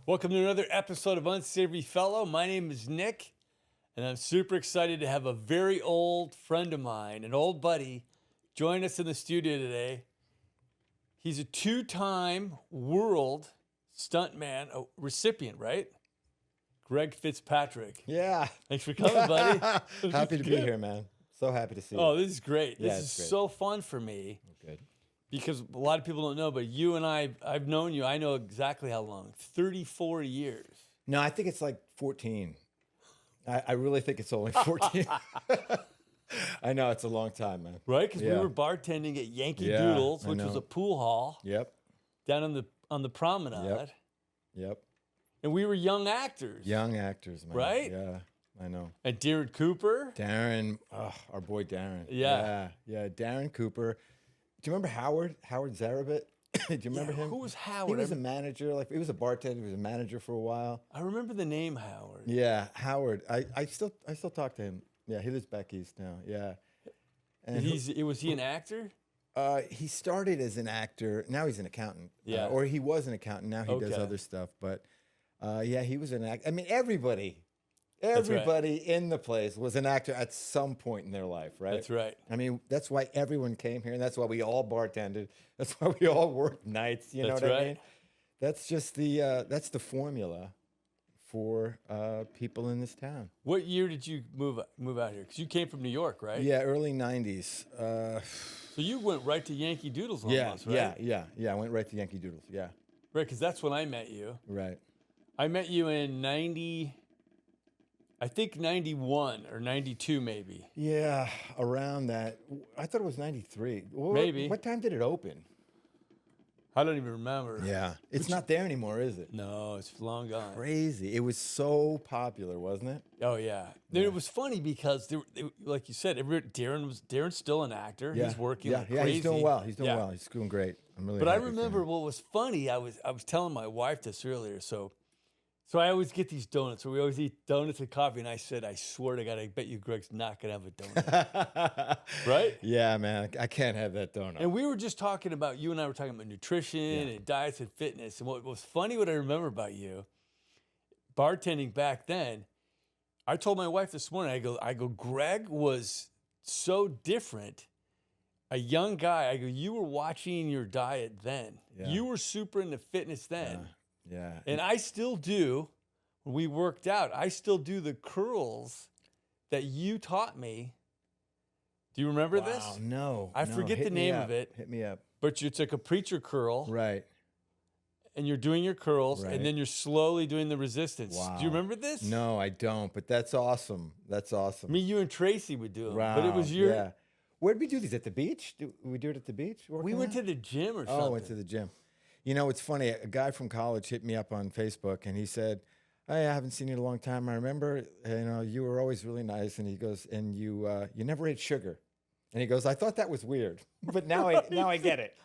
Welcome to another episode of Unsavory Fellow. My name is Nick, and I'm super excited to have a very old friend of mine, an old buddy, join us in the studio today. He's a two-time World Stuntman recipient, right? Greg Fitzpatrick. Yeah. Thanks for coming, buddy. Happy to be here, man. So happy to see you. Oh, this is great. Yeah, This it's is great. so fun for me. Good. Because a lot of people don't know, but you and I've known you, I know exactly how long, 34 years. No, I think it's like 14. I really think it's only 14. I know, it's a long time, man. Right? Because we Yeah. were bartending at Yankee Yeah, Doodles, I which was know. a pool hall Yep, down on the promenade. yep. And we were young actors. Young actors, man. Right? Yeah, I know. And Darren Cooper. Darren, our boy Darren. Yeah. Yeah, Darren Cooper. Do you remember Howard Zarabit? Do you remember him? Who was Howard? He was a manager, he was a bartender, he was a manager for a while. I remember the name Howard. Yeah, Howard. I still talk to him. Yeah, he lives back east now. Yeah. And Was he an actor? he started as an actor. Now he's an accountant. Yeah. Or he was an accountant. Now he does Okay. other stuff. But yeah, he was an actor. I mean, everybody right. in the place was an actor at some point in their life, right? That's right. I mean, that's why everyone came here, and that's why we all bartended. That's why we all worked nights. You know That's what I right. mean? That's just that's the formula for people in this town. What year did you move out here? Because you came from New York, right? Yeah, early '90s. So you went right to Yankee Doodles almost, right? Yeah. I went right to Yankee Doodles. Yeah, Right, because that's when I met you. right. I met you in 91 or 92 maybe. Yeah, around that. I thought it was '93. Maybe. What time did it open? I don't even remember. Yeah, it's not there anymore, is it? No, it's long gone. Crazy. It was so popular, wasn't it? Oh yeah. Then it was funny because like you said, Darren's still an actor. Yeah. He's working Yeah, like yeah. crazy. He's doing well. He's doing Yeah. well. He's doing great. I'm really. But I happy for remember him. what was funny. I was telling my wife this earlier. So I always get these donuts. So we always eat donuts and coffee. And I said, I swear to God, I bet you Greg's not gonna have a donut. Right? Yeah, man. I can't have that donut. And we were just talking about, you and I were talking about nutrition and diets and fitness. And what was funny, what I remember about you, bartending back then, I told my wife this morning, I go, Greg was so different. A young guy, I go, you were watching your diet then. Yeah. You were super into fitness then. Yeah. And I still do, when we worked out, I still do the curls that you taught me. Do you remember this? Wow, no. I forget the name of it. Hit me up. But it's like a preacher curl, Right. and you're doing your curls, Right. and then you're slowly doing the resistance. Wow. Do you remember this? No, I don't. But that's awesome. That's awesome. Me, you, and Tracy would do them. Wow. But it was your. Yeah. Where'd we do these? At the beach? We do it at the beach? We went to the gym or something. Oh, went to the gym. You know, it's funny. A guy from college hit me up on Facebook, and he said, "Hey, I haven't seen you in a long time. I remember, you were always really nice." And he goes, "And you never ate sugar." And he goes, "I thought that was weird, but now I get it."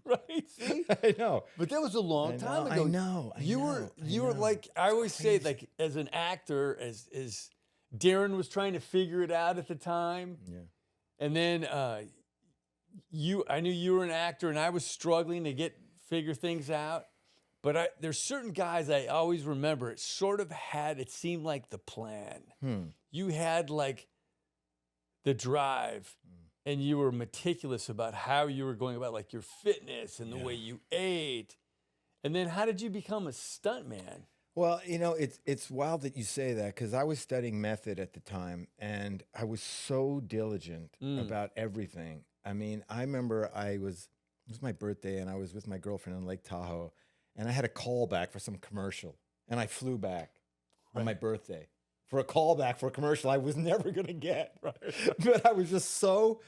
Right? See? I know. But that was a long time ago. I know. You were like, I always say, like, as an actor, as Darren was trying to figure it out at the time. Yeah. And then I knew you were an actor, and I was struggling to figure things out. But there's certain guys I always remember. It seemed like the plan. You had like the drive, and you were meticulous about how you were going about like your fitness and the way you ate. And then how did you become a stuntman? Well, it's wild that you say that, because I was studying method at the time, and I was so diligent about everything. I mean, I remember it was my birthday, and I was with my girlfriend on Lake Tahoe, and I had a callback for some commercial, and I flew back on my birthday for a callback for a commercial I was never going to get. Right. But I was so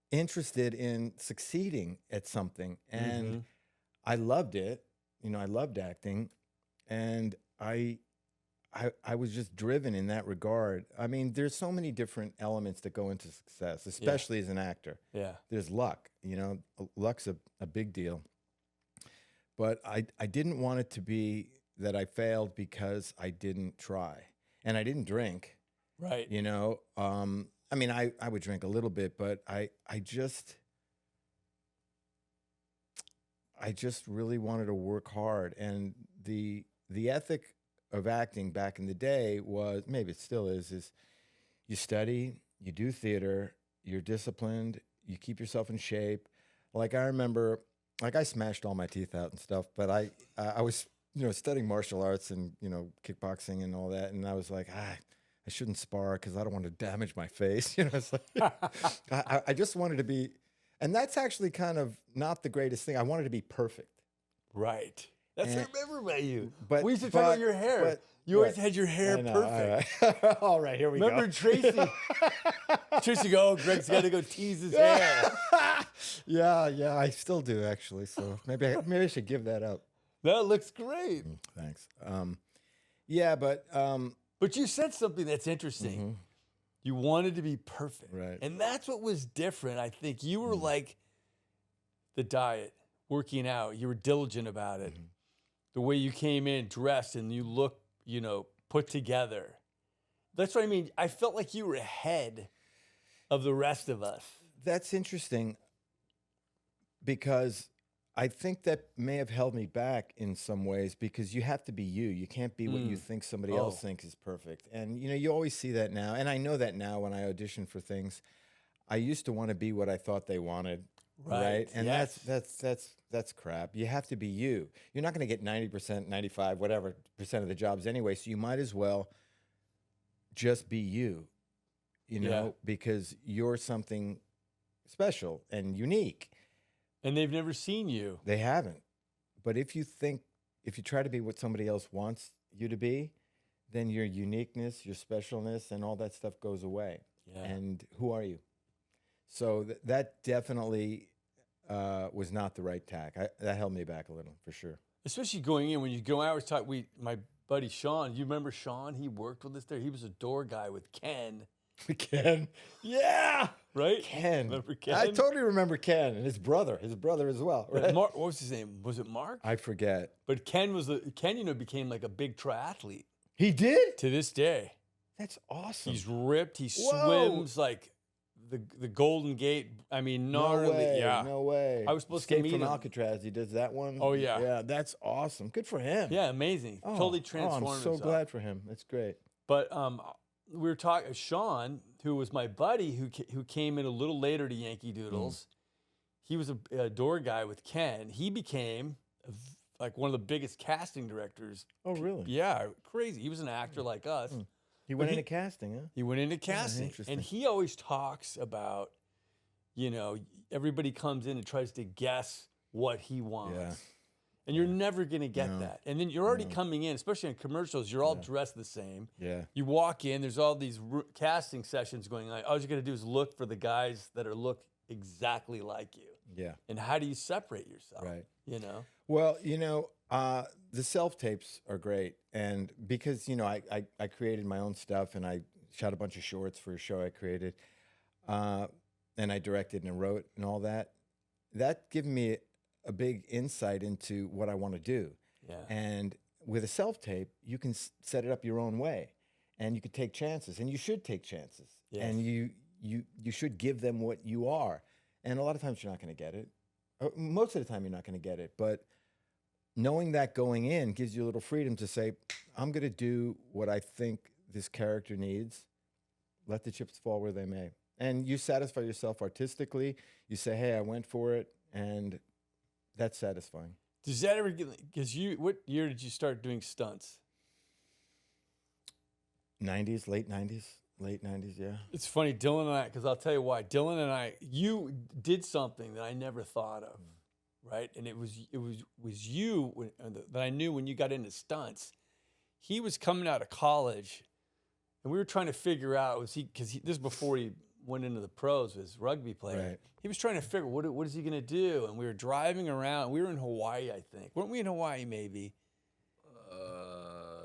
interested in succeeding at something, and I loved it. I loved acting, and I was just driven in that regard. I mean, there's so many different elements that go into success, especially as an actor. Yeah. There's luck. Luck's a big deal. But I didn't want it to be that I failed because I didn't try. And I didn't drink. Right. I mean, I would drink a little bit, but I I just really wanted to work hard. And the ethic of acting back in the day was, maybe it still is you study, you do theater, you're disciplined, you keep yourself in shape. Like I remember, like I smashed all my teeth out and stuff, but I was, studying martial arts and, kickboxing and all that. And I was like, I shouldn't spar because I don't want to damage my face. It's like, I just wanted to be, and that's actually kind of not the greatest thing. I wanted to be perfect. Right. That's what I remember about you. But we used to talk about your hair. You always had your hair perfect. All right, here we go. Remember Tracy? Tracy go, oh, Greg's got to go tease his hair. Yeah, I still do actually. So maybe I should give that up. That looks great. Thanks. Yeah, but you said something that's interesting. Mm-hmm. You wanted to be perfect. Right. And that's what was different. I think you were like the diet, working out. You were diligent about it. Mm-hmm. The way you came in dressed and you look, put together. That's what I mean. I felt like you were ahead of the rest of us. That's interesting because I think that may have held me back in some ways because you have to be you. You can't be what you think somebody else thinks is perfect. And, you always see that now. And I know that now when I audition for things. I used to want to be what I thought they wanted. Right. And that's crap. You have to be you. You're not going to get 90%, 95, whatever percent of the jobs anyway. So you might as well just be you, because you're something special and unique. And they've never seen you. They haven't. But if you try to be what somebody else wants you to be, then your uniqueness, your specialness, and all that stuff goes away. Yeah. And who are you? So that definitely was not the right tack. That held me back a little, for sure. Especially going in, when you go, I always talk, my buddy Sean, you remember Sean? He worked with us there. He was a door guy with Ken. Ken? Yeah! Right? Ken. Remember Ken? I totally remember Ken and his brother as well. Right? What was his name? Was it Mark? I forget. But Ken became like a big triathlete. He did? To this day. That's awesome. He's ripped. He swims like the Golden Gate. I mean, gnarly. No way. Yeah. No way. I was supposed Escape to meet from him. Alcatraz. He does that one. Oh, yeah. Yeah, that's awesome. Good for him. Yeah, amazing. Totally transformed I'm so himself. glad for him. That's great. But we were talking, Sean, who was my buddy, who came in a little later to Yankee Doodles. He was a door guy with Ken. He became like one of the biggest casting directors. Oh, really? Yeah, crazy. He was an actor like us. He went into casting, huh? He went into casting. Interesting. And he always talks about, everybody comes in and tries to guess what he wants. Yeah. And you're never going to get that. And then you're already coming in, especially in commercials, you're all dressed the same. Yeah. You walk in, there's all these casting sessions going on. All you're going to do is look for the guys that look exactly like you. Yeah. And how do you separate yourself? Right. Well, the self-tapes are great. And because, I created my own stuff and I shot a bunch of shorts for a show I created. And I directed and wrote and all that. That gave me a big insight into what I want to do. Yeah. And with a self-tape, you can set it up your own way. And you could take chances. And you should take chances. Yes. And you should give them what you are. And a lot of times you're not going to get it. Most of the time you're not going to get it. But knowing that going in gives you a little freedom to say, I'm going to do what I think this character needs. Let the chips fall where they may. And you satisfy yourself artistically. You say, hey, I went for it. And that's satisfying. Does that ever get, because what year did you start doing stunts? 90s, late 90s, yeah. It's funny, Dylan and I, because I'll tell you why. Dylan and I, you did something that I never thought of, right? And it was you that I knew when you got into stunts. He was coming out of college, and we were trying to figure out, this is before he went into the pros as rugby player. Right. He was trying to figure what is he going to do, and we were driving around. We were in Hawaii, I think. Weren't we in Hawaii? Maybe.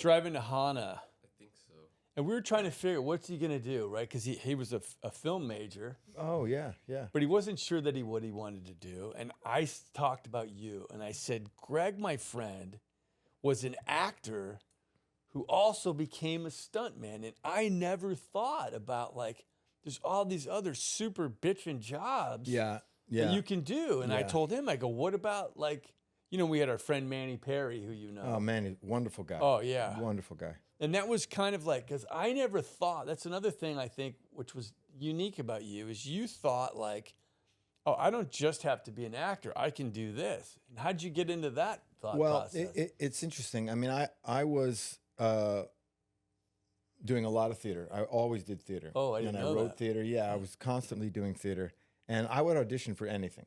Driving to Hana. I think so. And we were trying to figure what's he going to do, right? Because he was a film major. Oh, yeah. But he wasn't sure what he wanted to do. And I talked about you, and I said, Greg, my friend, was an actor who also became a stuntman. And I never thought about, there's all these other super bitchin' jobs Yeah. that you can do. And I told him, I go, what about, we had our friend Manny Perry, who you know. Oh man, he's a wonderful guy. Oh, yeah. Wonderful guy. And that was kind of like, because I never thought, that's another thing I think, which was unique about you, is you thought like, oh, I don't just have to be an actor. I can do this. And how'd you get into that thought process? Well, it's interesting. I mean, I was doing a lot of theater. I always did theater. Oh, I didn't know And I wrote that. theater. Yeah, I was constantly doing theater. And I would audition for anything.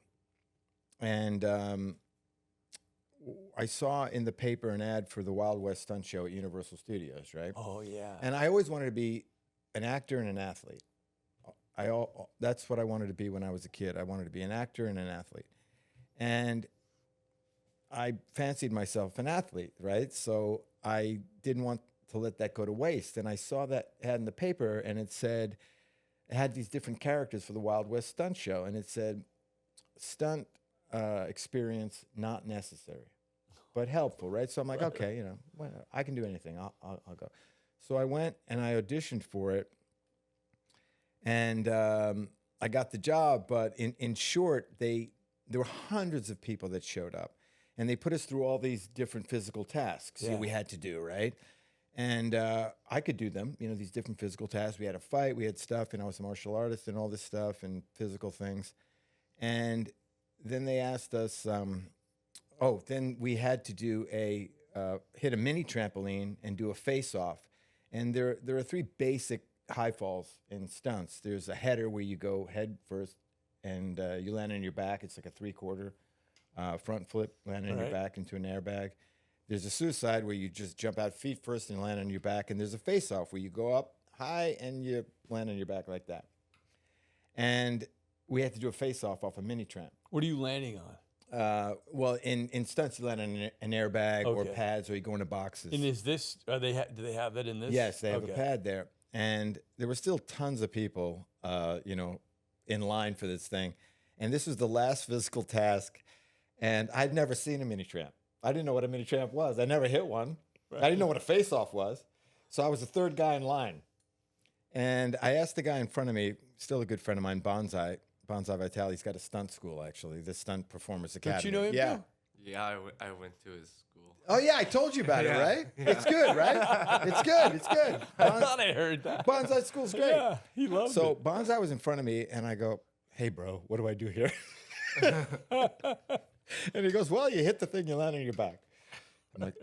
And I saw in the paper an ad for the Wild West Stunt Show at Universal Studios, right? Oh, yeah. And I always wanted to be an actor and an athlete. That's what I wanted to be when I was a kid. I wanted to be an actor and an athlete. And I fancied myself an athlete, right? So I didn't want to let that go to waste. And I saw that ad in the paper, and it had these different characters for the Wild West Stunt Show. And it said, stunt experience not necessary, but helpful, right? So I'm like, okay, well, I can do anything. I'll go. So I went and I auditioned for it, and I got the job. But in short, there were hundreds of people that showed up, and they put us through all these different physical tasks Yeah. we had to do, right? And I could do them, these different physical tasks. We had a fight, we had stuff, and I was a martial artist and all this stuff and physical things. And then they asked us, then we had to do hit a mini trampoline and do a face-off. And there are three basic high falls in stunts. There's a header where you go head first and you land on your back. It's like a three-quarter front flip, land on your back into an airbag. There's a suicide where you just jump out feet first and land on your back. And there's a face-off where you go up high and you land on your back like that. And we had to do a face-off off a mini tramp. What are you landing on? Well, in stunts, you land on an airbag or Okay. pads, or you go into boxes. And is this, do they have that in this? Yes, they have Okay. a pad there. And there were still tons of people, in line for this thing. And this was the last physical task. And I'd never seen a mini tramp. I didn't know what a mini tramp was. I never hit one. Right. I didn't know what a face-off was. So I was the third guy in line. And I asked the guy in front of me, still a good friend of mine, Bonsai Vitale. He's got a stunt school, actually, the Stunt Performers Academy. Don't you know him? Yeah. too? Yeah, I went to his school. Oh, yeah, I told you about it, Yeah. right? It's good, right? It's good. It's good. I thought I heard that. Bonsai School's great. Yeah, he loved So it. Bonsai was in front of me, and I go, hey, bro, what do I do here? And he goes, well, you hit the thing, you land on your back. I'm like,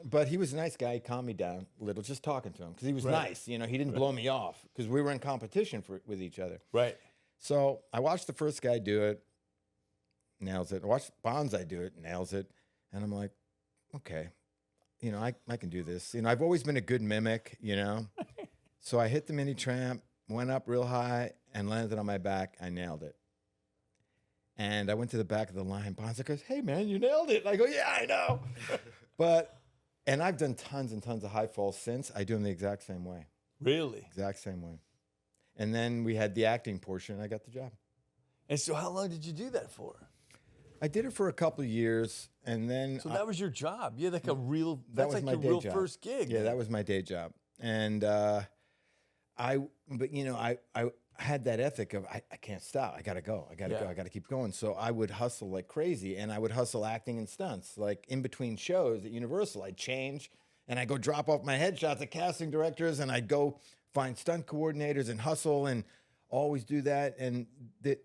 but he was a nice guy. He calmed me down a little, just talking to him, because he was nice. He didn't blow me off, because we were in competition with each other. Right. So I watched the first guy do it, nails it. I watched Bonsai do it, nails it. And I'm like, okay, I can do this. I've always been a good mimic, So I hit the mini tramp, went up real high, and landed on my back. I nailed it. And I went to the back of the line. Bonsai goes, hey, man, you nailed it. And I go, yeah, I know. And I've done tons and tons of high falls since. I do them the exact same way. Really? Exact same way. And then we had the acting portion, and I got the job. And so how long did you do that for? I did it for a couple of years, and then So that was your job. You had like a real, that that's was like my your day real job. first gig. Yeah, man. that was my day job. And I had that ethic of I can't stop. I gotta go. I gotta go. I gotta keep going. So I would hustle like crazy, and I would hustle acting and stunts. Like in between shows at Universal, I'd change, and I'd go drop off my headshots at casting directors, and I'd go find stunt coordinators and hustle and always do that. And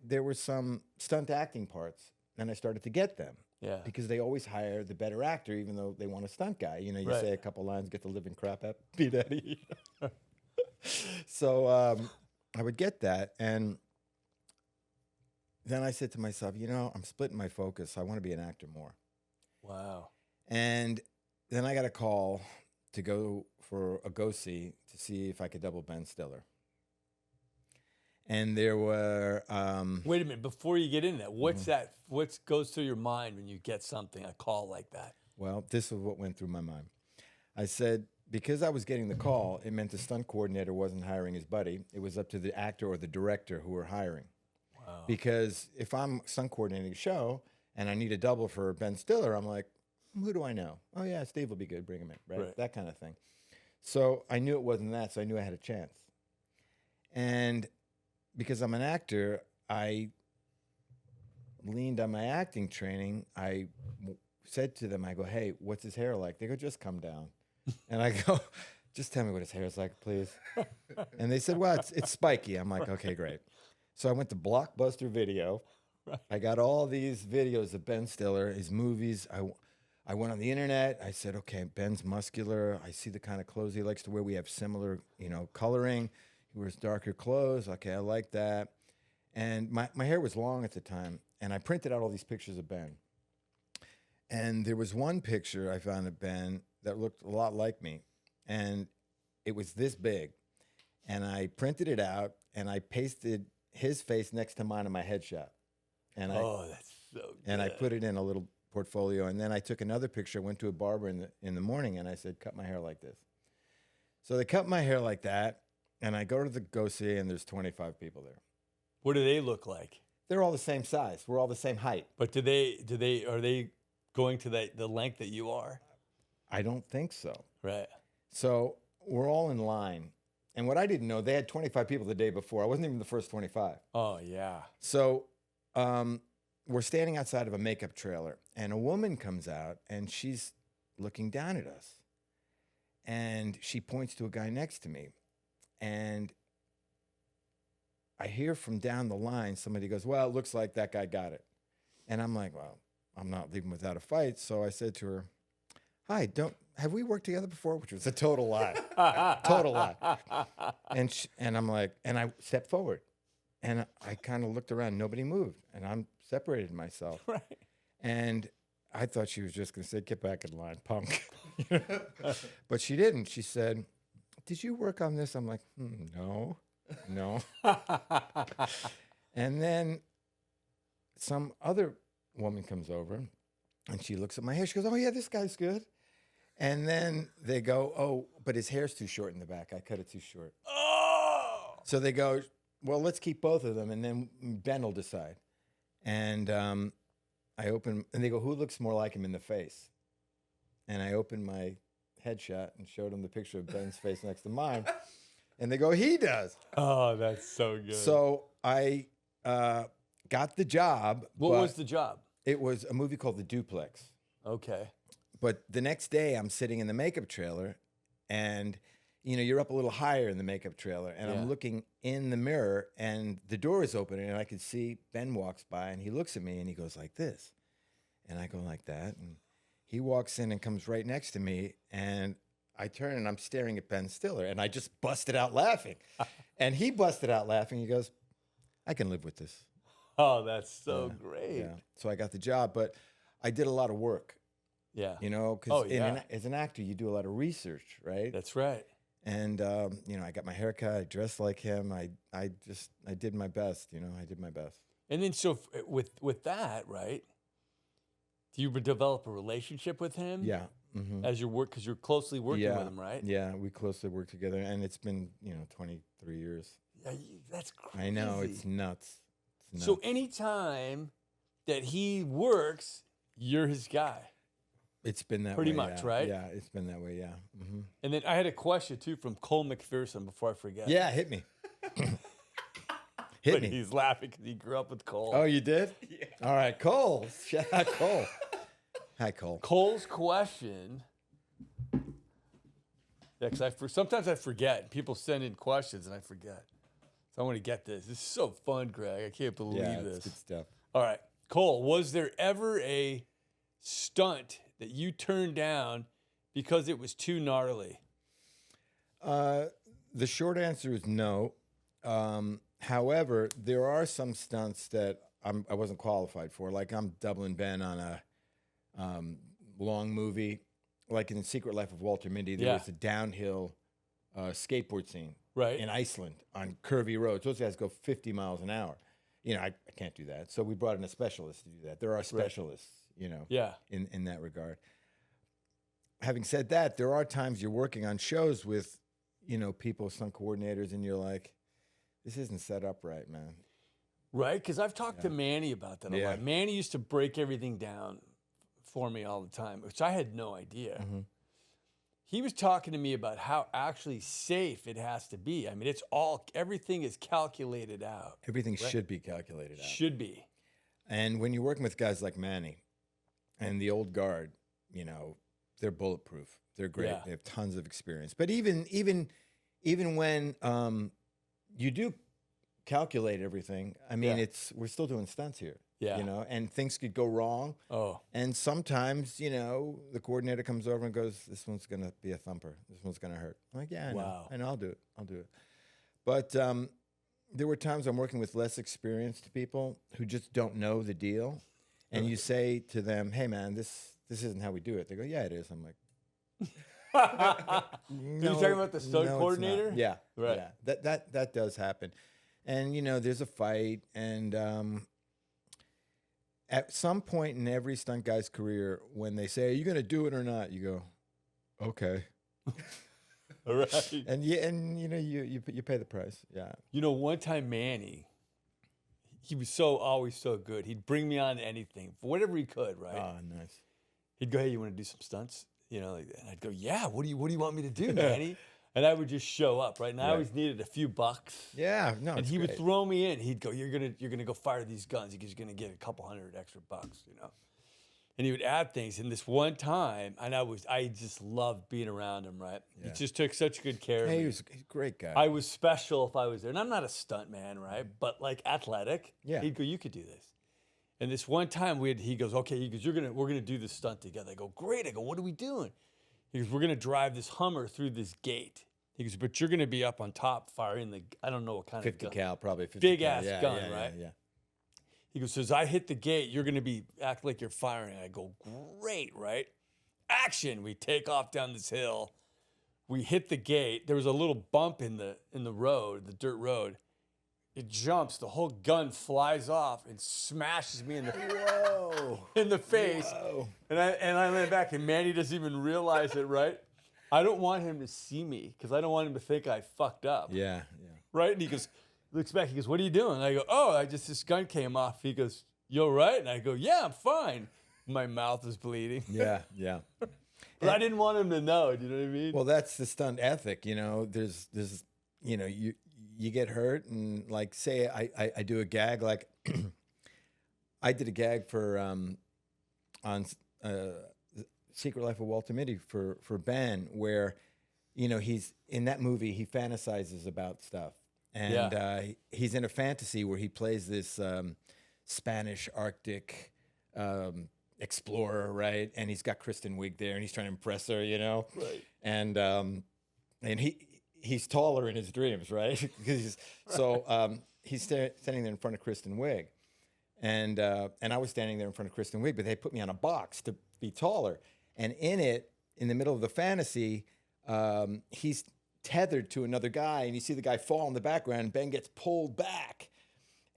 there were some stunt acting parts, and I started to get them. Yeah. Because they always hire the better actor, even though they want a stunt guy. You Right. say a couple lines, get the living crap out, beat out of you. So I would get that. And then I said to myself, I'm splitting my focus. I want to be an actor more. Wow. And then I got a call to go for a go-see to see if I could double Ben Stiller. And there were... Wait a minute. Before you get into that, what's that? What goes through your mind when you get something, a call like that? Well, this is what went through my mind. I said, because I was getting the call, it meant the stunt coordinator wasn't hiring his buddy. It was up to the actor or the director who were hiring. Wow. Because if I'm stunt coordinating a show and I need a double for Ben Stiller, I'm like, who do I know? Oh, yeah, Steve will be good. Bring him in, right? That kind of thing. So I knew it wasn't that, so I knew I had a chance. And because I'm an actor, I leaned on my acting training. I said to them, I go, hey, what's his hair like? They go, just come down. And I go, just tell me what his hair is like, please. And they said, well, it's spiky. I'm like, okay, great. So I went to Blockbuster Video. Right. I got all these videos of Ben Stiller, his movies. I went on the internet. I said, okay, Ben's muscular. I see the kind of clothes he likes to wear. We have similar, coloring. He wears darker clothes. Okay, I like that. And my hair was long at the time, and I printed out all these pictures of Ben. And there was one picture I found of Ben that looked a lot like me, and it was this big. And I printed it out, and I pasted his face next to mine in my headshot. And That's so good. and I put it in a little portfolio, and then I took another picture, went to a barber in the morning, and I said, cut my hair like this. So they cut my hair like that, and I go to the go-see, and there's 25 people there. What do they look like? They're all the same size. We're all the same height. But are they going to the length that you are? I don't think so. Right. So we're all in line. And what I didn't know, they had 25 people the day before. I wasn't even the first 25. Oh, yeah. So we're standing outside of a makeup trailer, and a woman comes out, and she's looking down at us. And she points to a guy next to me. And I hear from down the line, somebody goes, well, it looks like that guy got it. And I'm like, well, I'm not leaving without a fight. So I said to her, hi, have we worked together before? Which was a total lie. Total lie. And I'm like, and I stepped forward. And I kind of looked around. Nobody moved. And I'm separated myself. Right. And I thought she was just going to say, get back in line, punk. But she didn't. She said, did you work on this? I'm like, no. And then some other woman comes over, and she looks at my hair. She goes, oh, yeah, this guy's good. And then they go, oh, but his hair's too short in the back. I cut it too short. Oh! So they go, well, let's keep both of them, and then Ben will decide. And I open, and they go, who looks more like him in the face? And I opened my headshot and showed them the picture of Ben's face next to mine. And they go, he does. Oh, that's so good. So I got the job. What was the job? It was a movie called The Duplex. Okay. But the next day, I'm sitting in the makeup trailer, and you're up a little higher in the makeup trailer, and Yeah. I'm looking in the mirror, and the door is open, and I could see Ben walks by, and he looks at me, and he goes like this, and I go like that, and he walks in and comes right next to me, and I turn, and I'm staring at Ben Stiller, and I just busted out laughing, and he busted out laughing. He goes, I can live with this. Oh, that's so great. Yeah. So I got the job, but I did a lot of work. Yeah. Because as an actor, you do a lot of research, right? That's right. And I got my hair cut. I dressed like him. I did my best. I did my best. And then so with that, right? Do you develop a relationship with him? Yeah. Mm-hmm. As your work, because you're closely working with him, right? Yeah, we closely work together, and it's been 23 years. Yeah, that's crazy. I know, it's nuts. So anytime that he works, you're his guy. It's been that Pretty way. much, yeah. right? Yeah, it's been that way. Yeah. Mm-hmm. And then I had a question too from Cole McPherson before I forget. Yeah, hit me. Hit Look, me. he's laughing because he grew up with Cole. Oh, you did? Yeah. All right, Cole. Shout out Cole. Hi, Cole. Cole's question. Yeah, because sometimes I forget. People send in questions and I forget. So I want to get this. This is so fun, Greg. I can't believe this. It's good stuff. All right, Cole. Was there ever a stunt that you turned down because it was too gnarly? The short answer is no. However, there are some stunts that I wasn't qualified for. Like I'm doubling Ben on a long movie, like in Secret Life of Walter Mitty. There was a downhill skateboard scene in Iceland on curvy roads. Those guys go 50 miles an hour. I can't do that. So we brought in a specialist to do that. There are specialists, in that regard. Having said that, there are times you're working on shows with, people, stunt coordinators, and you're like, this isn't set up right, man. Right? Because I've talked to Manny about that a Yeah. lot. Manny used to break everything down for me all the time, which I had no idea. Mm-hmm. He was talking to me about how actually safe it has to be. I mean, everything is calculated out. Everything should be calculated out. Should be. And when you're working with guys like Manny, and the old guard, you know, they're bulletproof. They're great. Yeah. They have tons of experience. But even when you do calculate everything, I mean, Yeah. we're still doing stunts here. Yeah. You know, and things could go wrong. Oh, And sometimes, you know, the coordinator comes over and goes, "This one's gonna be a thumper. This one's gonna hurt." I'm like, "Yeah, I know. Wow. I know. I'll do it. I'll do it." But there were times I'm working with less experienced people who just don't know the deal, and you say to them, "Hey, man, this isn't how we do it." They go, "Yeah, it is." I'm like, You're talking about the stunt it's not." coordinator? Yeah, Right. Yeah, that does happen, and you know, there's a fight, and at some point in every stunt guy's career, when they say, "Are you going to do it or not?" you go, "Okay," All right. and you know, you pay the price. Yeah, You know, one time Manny, he was always so good. He'd bring me on to anything for whatever he could, right? oh, nice. He'd go, "Hey, you want to do some stunts?" You know, like that. And I'd go, "Yeah. What do you want me to do, Manny?" And I would just show up, right? And I Right. always needed a few bucks. Yeah, no, And it's he would great. throw me in. He'd go, "You're gonna go fire these guns because you're gonna get a couple $100 extra bucks," you know. And he would add things. And this one time, and I just loved being around him, right? Yeah. He just took such good care of Hey, me. he's a great guy. I was special if I was there, and I'm not a stunt man, right? But like athletic. Yeah. He'd go, "You could do this." And this one time he goes, "Okay," he goes, we're gonna do this stunt together. I go, "Great." I go, "What are we doing?" He goes, "We're gonna drive this Hummer through this gate." He goes, "But you're gonna be up on top firing I don't know what kind 50 of gun. cal, probably 50 Big cal. ass Yeah, gun, yeah, right? Yeah, He goes, "So as I hit the gate, you're gonna act like you're firing." I go, "Great, right? Action!" We take off down this hill. We hit the gate. There was a little bump in the road, the dirt road. It jumps. The whole gun flies off and smashes me in the Whoa. in the face. Whoa. And I land back, and Manny doesn't even realize it, right? I don't want him to see me because I don't want him to think I fucked up. Yeah, yeah. Right? And he goes, looks back, he goes, "What are you doing?" And I go, "Oh, this gun came off." He goes, "You all right?" And I go, "Yeah, I'm fine." My mouth is bleeding. Yeah, yeah. But I didn't want him to know. Do you know what I mean? Well, that's the stunt ethic, you know. There's you know, you get hurt, and like, say I do a gag, like I did a gag for on Secret Life of Walter Mitty for Ben, where, you know, he's in that movie, he fantasizes about stuff, and he's in a fantasy where he plays this Spanish Arctic explorer, right? And he's got Kristen Wiig there, and he's trying to impress her, you know. Right. And he's taller in his dreams, right? Because he's standing there in front of Kristen Wiig, and I was standing there in front of Kristen Wiig, but they put me on a box to be taller, and in the middle of the fantasy, he's tethered to another guy, and you see the guy fall in the background, and Ben gets pulled back.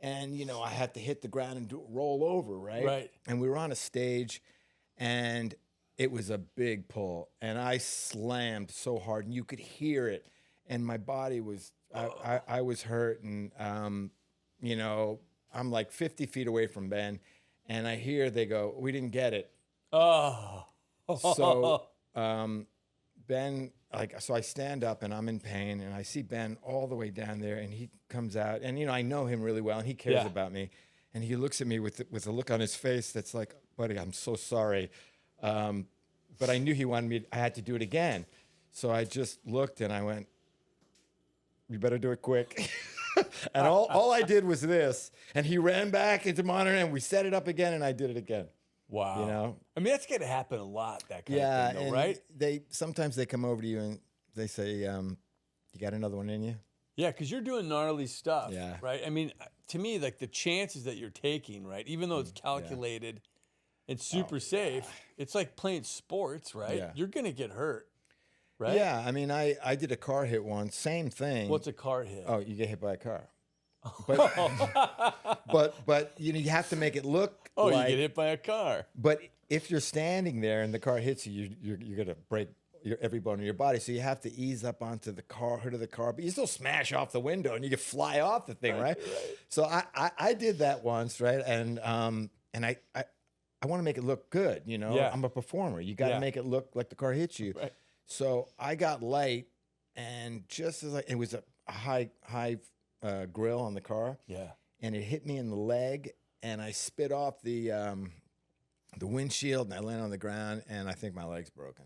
And, you know, I had to hit the ground and roll over, right? Right. And we were on a stage, and it was a big pull. And I slammed so hard, and you could hear it. And my body was, I was hurt. And, you know, I'm like 50 feet away from Ben. And I hear they go, "We didn't get it." Oh. So Ben, so I stand up and I'm in pain, and I see Ben all the way down there, and he comes out, and, you know, I know him really well, and he cares Yeah. about me, and he looks at me with a look on his face that's like, "Buddy, I'm so sorry," but I knew he wanted me. I had to do it again, so I just looked and I went, "You better do it quick." And all I did was this, and he ran back into monitor, and we set it up again, and I did it again. Wow. You know? I mean, that's going to happen a lot, that kind Yeah, of thing, though, and right? sometimes they come over to you and they say, "You got another one in you?" Yeah, because you're doing gnarly stuff, Yeah. right? I mean, to me, like the chances that you're taking, right, even though it's calculated and super safe, it's like playing sports, right? Yeah. You're going to get hurt, right? Yeah, I mean, I did a car hit once, same thing. What's a car hit? Oh, you get hit by a car. But you know, you have to make it look Oh, like. you get hit by a car. But if you're standing there and the car hits you, you're gonna break every bone in your body. So you have to ease up onto the hood of the car, but you still smash off the window and you can fly off the thing, right? So I did that once, right? And I want to make it look good, you know. Yeah. I'm a performer. You got to Yeah. make it look like the car hits you. Right. So I got light, and just as it was a high grill on the car, Yeah. and it hit me in the leg, and I spit off the the windshield, and I land on the ground, and I think my leg's broken.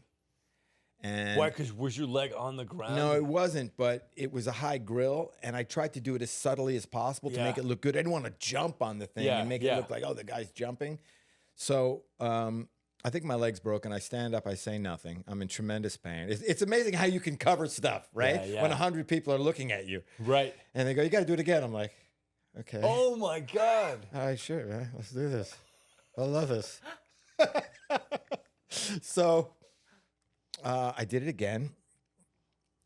And Why? Because was your leg on the ground? no, it wasn't, but it was a high grill, and I tried to do it as subtly as possible to make Yeah. it look good. I didn't want to jump on the thing Yeah, and make yeah. it look like, oh, the guy's jumping. So I think my leg's broken. I stand up. I say nothing. I'm in tremendous pain. It's amazing how you can cover stuff, right? Yeah, yeah. When 100 people are looking at you. Right. And they go, you got to do it again. I'm like, okay. Oh my God. All right, sure, man. Let's do this. I love this. So I did it again.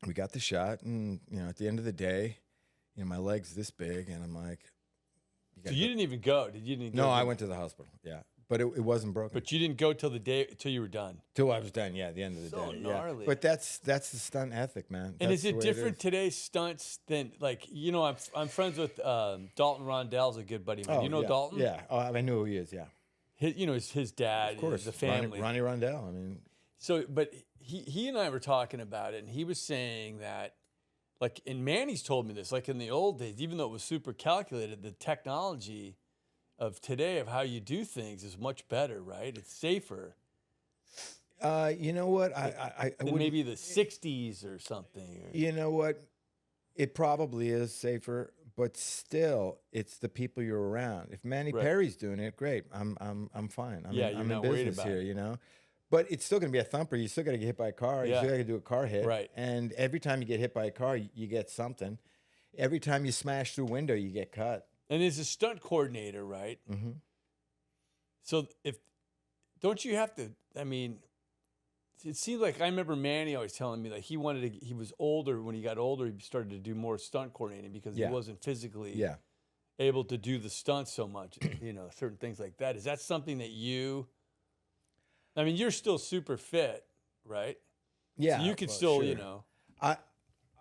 We got the shot, and at the end of the day, my leg's this big, and I'm like, So you didn't even go? Did you? Didn't No, go I went to the hospital. Yeah, but it wasn't broken. But you didn't go till you were done. Till I was done. Yeah, at the end of the So day. gnarly. Yeah. But that's the stunt ethic, man. And That's is it the way different is. today's stunts than I'm friends with Dalton Rondell's a good buddy of mine. Oh, You know yeah. Dalton? Yeah. Oh, I know who he is. Yeah. His dad, Of course. the family. Ronnie Rondell. I mean, So, but he and I were talking about it, and he was saying that, like, and Manny's told me this, like in the old days, even though it was super calculated, the technology of today of how you do things is much better, right? It's safer you know what? I than wouldn't- maybe the '60s or something. Or, You know what? It probably is safer, but still, it's the people you're around. If Manny Right. Perry's doing it, great. I'm fine. Yeah, you're I'm not in worried business about here, it. But it's still going to be a thumper. You still got to get hit by a car. You Yeah. still got to do a car hit. Right. And every time you get hit by a car, you get something. Every time you smash through a window, you get cut. and as a stunt coordinator, right? Mm-hmm. So don't you have to? I mean, it seems like I remember Manny always telling me like he was older. When he got older, he started to do more stunt coordinating because Yeah. he wasn't physically Yeah. able to do the stunts so much. Certain things like that. Is that something that I mean, you're still super fit, right? Yeah. So you could well, still, sure.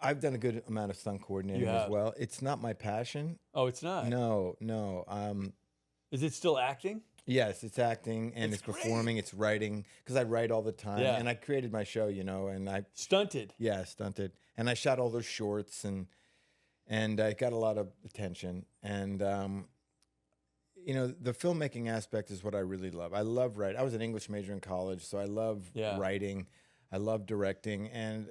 I've done a good amount of stunt coordinating have. as well. It's not my passion. Oh, it's not. No. Is it still acting? Yes, it's acting and It's it's performing, it's writing, because I write all the time. Yeah. And I created my show, and I Stunted. stunted. And I shot all those shorts and I got a lot of attention. And the filmmaking aspect is what I really love. I love writing. I was an English major in college, so I love Yeah. writing. I love directing. And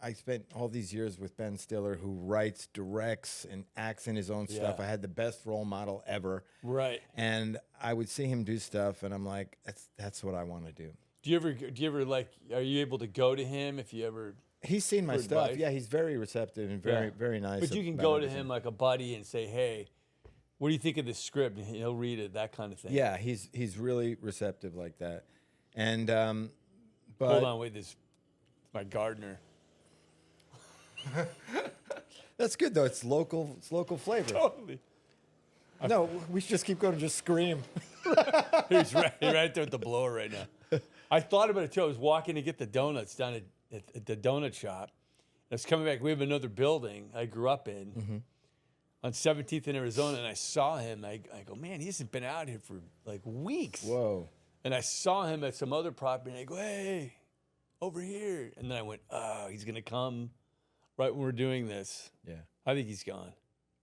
I spent all these years with Ben Stiller, who writes, directs, and acts in his own stuff. Yeah. I had the best role model ever. Right. And I would see him do stuff, and I'm like, that's what I want to do. Do you ever like? Are you able to go to him if you ever? He's seen my For stuff. advice? Yeah, he's very receptive and very, very nice. But you can about go to everything. him like a buddy and say, "Hey, what do you think of this script?" And he'll read it, that kind of thing. Yeah, he's really receptive like that. And but Hold on, wait. This is my gardener. that's good though. It's local flavor. Totally. No, we should just keep going and just scream. He's right there with the blower right now. I thought about it too. I was walking to get the donuts down at the donut shop. I was coming back. We have another building I grew up in on 17th in Arizona, and I saw him. I go, man, he hasn't been out here for like weeks. Whoa. And I saw him at some other property, and I go, hey, over here. And then I went, oh, he's going to come right when we're doing this. Yeah. I think he's gone.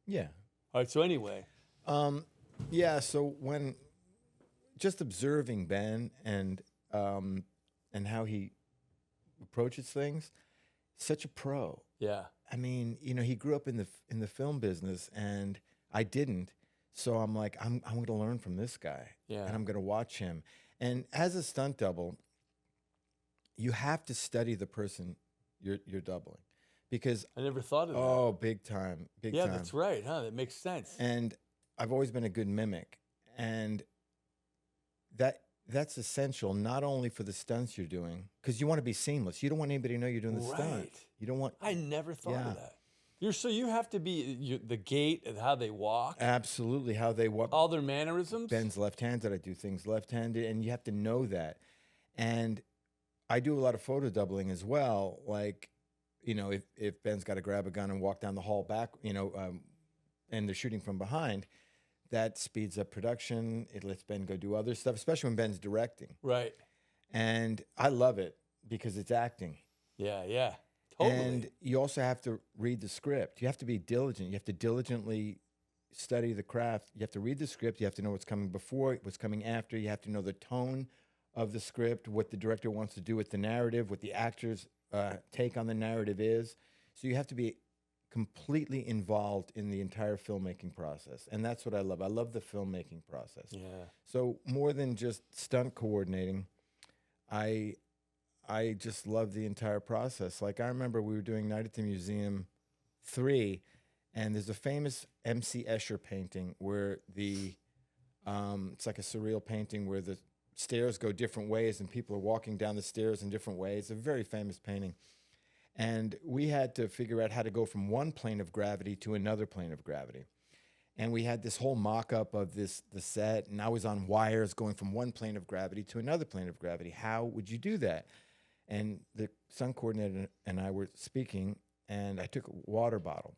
Yeah. All right, so anyway. Yeah. So when just observing Ben and how he approaches things, such a pro. Yeah. I mean, he grew up in the film business, and I didn't. So I'm like, I'm going to learn from this guy, Yeah. and I'm going to watch him. And as a stunt double, you have to study the person you're doubling, because I never thought of that. oh, big time. Yeah, that's right, huh? That makes sense. And I've always been a good mimic, and that's essential not only for the stunts you're doing, because you want to be seamless. You don't want anybody to know you're doing the stunt. Right. You don't want. I never thought Yeah. of that. So you have to be the gait of how they walk, Absolutely, how they walk. all their mannerisms. Ben's left-handed. I do things left-handed, and you have to know that. And I do a lot of photo doubling as well. Like, if Ben's got to grab a gun and walk down the hall back, and they're shooting from behind, that speeds up production. It lets Ben go do other stuff, especially when Ben's directing. Right. And I love it because it's acting. Yeah, yeah. Totally. And you also have to read the script. You have to be diligent. You have to diligently study the craft, you have to read the script. You have to know what's coming before, what's coming after. You have to know the tone of the script, what the director wants to do with the narrative, what the actors' take on the narrative is. So you have to be completely involved in the entire filmmaking process. And that's what I love. I love the filmmaking process. Yeah. So more than just stunt coordinating, I just love the entire process. Like I remember we were doing Night at the Museum 3, and there's a famous M.C. Escher painting where it's like a surreal painting where the stairs go different ways and people are walking down the stairs in different ways. It's a very famous painting. And we had to figure out how to go from one plane of gravity to another plane of gravity. And we had this whole mock-up of the set, and I was on wires going from one plane of gravity to another plane of gravity. How would you do that? And the stunt coordinator and I were speaking, and I took a water bottle,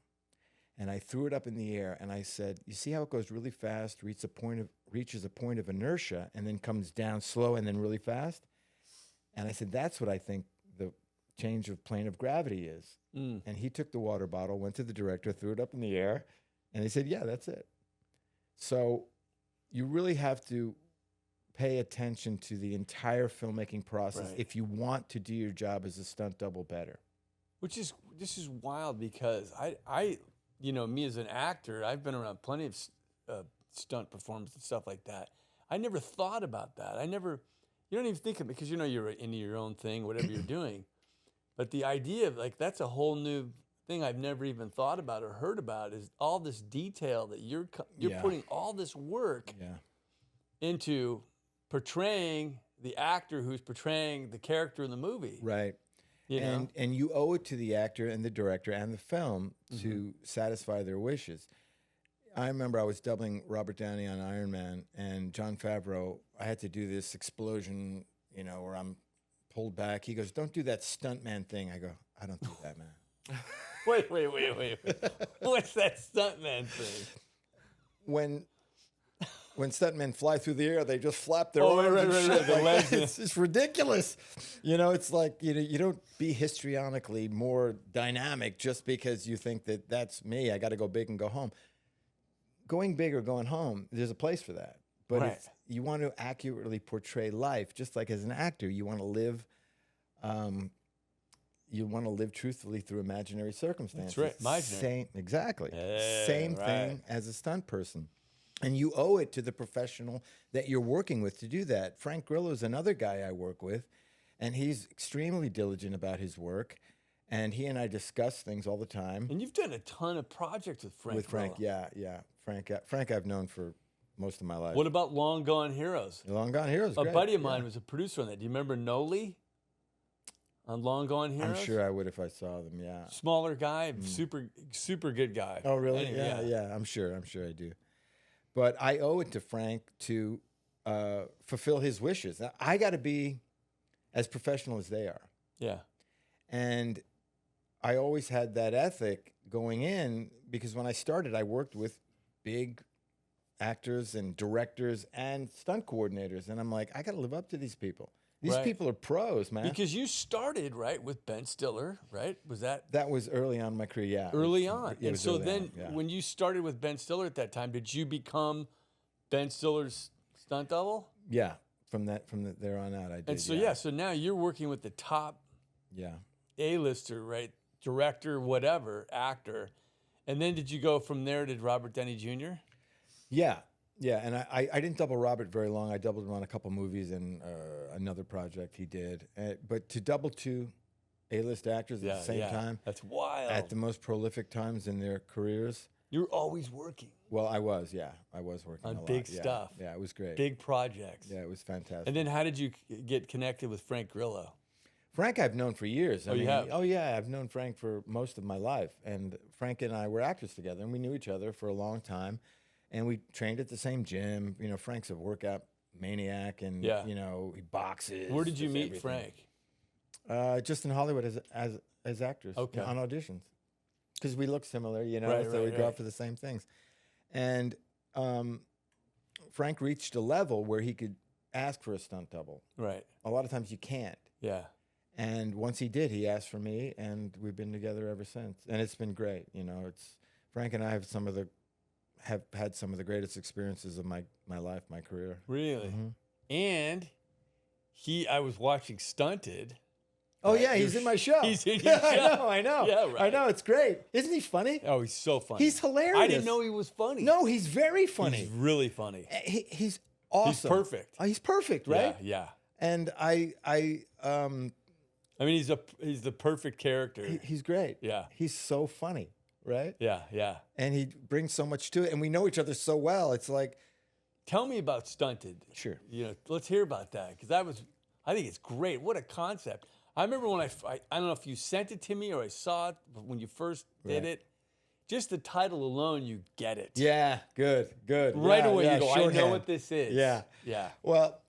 and I threw it up in the air, and I said, you see how it goes really fast, reaches a point of inertia, and then comes down slow and then really fast? And I said, that's what I think the change of plane of gravity is. And he took the water bottle, went to the director, threw it up in the air, and they said, yeah, that's it. So you really have to pay attention to the entire filmmaking process if you want to do your job as a stunt double better. This is wild because I me as an actor, I've been around plenty of stunt performers and stuff like that. I never thought about that. You don't even think of it because you're into your own thing, whatever you're doing. But the idea of that's a whole new thing I've never even thought about or heard about is all this detail that you're putting all this work into portraying the actor who's portraying the character in the movie. Right. And you owe it to the actor and the director and the film to satisfy their wishes. I remember I was doubling Robert Downey on Iron Man, and Jon Favreau, I had to do this explosion, where I'm pulled back. He goes, don't do that stuntman thing. I go, I don't do that, man. Wait. What's that stuntman thing? When stuntmen fly through the air, they just flap their arms and shit. The legs. It's ridiculous. It's like you don't be histrionically more dynamic just because you think that that's me. I got to go big and go home. Going big or going home, there's a place for that. But if you want to accurately portray life, just like as an actor, you want to live. You want to live truthfully through imaginary circumstances. That's right. Imaginary. Exactly. Yeah, Same thing as a stunt person. And you owe it to the professional that you're working with to do that. Frank Grillo is another guy I work with, and he's extremely diligent about his work. And he and I discuss things all the time. And you've done a ton of projects with Frank. With Frank, Grillo. yeah. Frank I've known for most of my life. What about Long Gone Heroes? Long Gone Heroes, A great. buddy of mine was a producer on that. Do you remember Noli on Long Gone Heroes? I'm sure I would if I saw them, yeah. Smaller guy, super good guy. Oh, really? Anyway, yeah. I'm sure I do. But I owe it to Frank to fulfill his wishes. I got to be as professional as they are. Yeah. And I always had that ethic going in because when I started, I worked with big actors and directors and stunt coordinators. And I'm like, I got to live up to these people. These people are pros, man. Because you started, with Ben Stiller, right? Was that? That was early on in my career, yeah. Early on. It And was so early then on, yeah. when you started with Ben Stiller at that time, did you become Ben Stiller's stunt double? Yeah, from there on out, I did. And so, so now you're working with the top A-lister, right? Director, whatever, actor. And then did you go from there to Robert Downey Jr.? Yeah, and I didn't double Robert very long. I doubled him on a couple movies and another project he did. But to double two A-list actors at the same time, that's wild. at the most prolific times in their careers. You're always working. Well, I was working on a lot. big stuff. Yeah, it was great. Big projects. Yeah, it was fantastic. And then how did you get connected with Frank Grillo? Frank I've known for years. You have? Oh, yeah, I've known Frank for most of my life. And Frank and I were actors together, and we knew each other for a long time. And we trained at the same gym. Frank's a workout maniac, and, he boxes. Where did you does meet everything. Frank? Just in Hollywood as actors on auditions. Because we look similar, so we go out for the same things. And Frank reached a level where he could ask for a stunt double. Right. A lot of times you can't. Yeah. And once he did, he asked for me, and we've been together ever since. And it's been great. Frank and I have have had some of the greatest experiences of my life, my career. Really? Mm-hmm. And I was watching Stunted. Oh, Right, yeah, he's in my show. He's in your show. I know. Yeah, I right. know, it's great. Isn't he funny? Oh, he's so funny. He's hilarious. I didn't know he was funny. No, he's very funny. He's really funny. He's awesome. He's perfect. He's perfect, right? Yeah. And I mean, he's the perfect character. he's great. Yeah. He's so funny, right? Yeah. And he brings so much to it, and we know each other so well. It's like, Tell me about Stunted. sure. Let's hear about that because I think it's great. What a concept. I remember when I don't know if you sent it to me or I saw it when you first did it. Just the title alone, you get it. Yeah, good. Right Yeah, away, yeah, you go, I know shorthand. what this is. Yeah. Yeah. Well,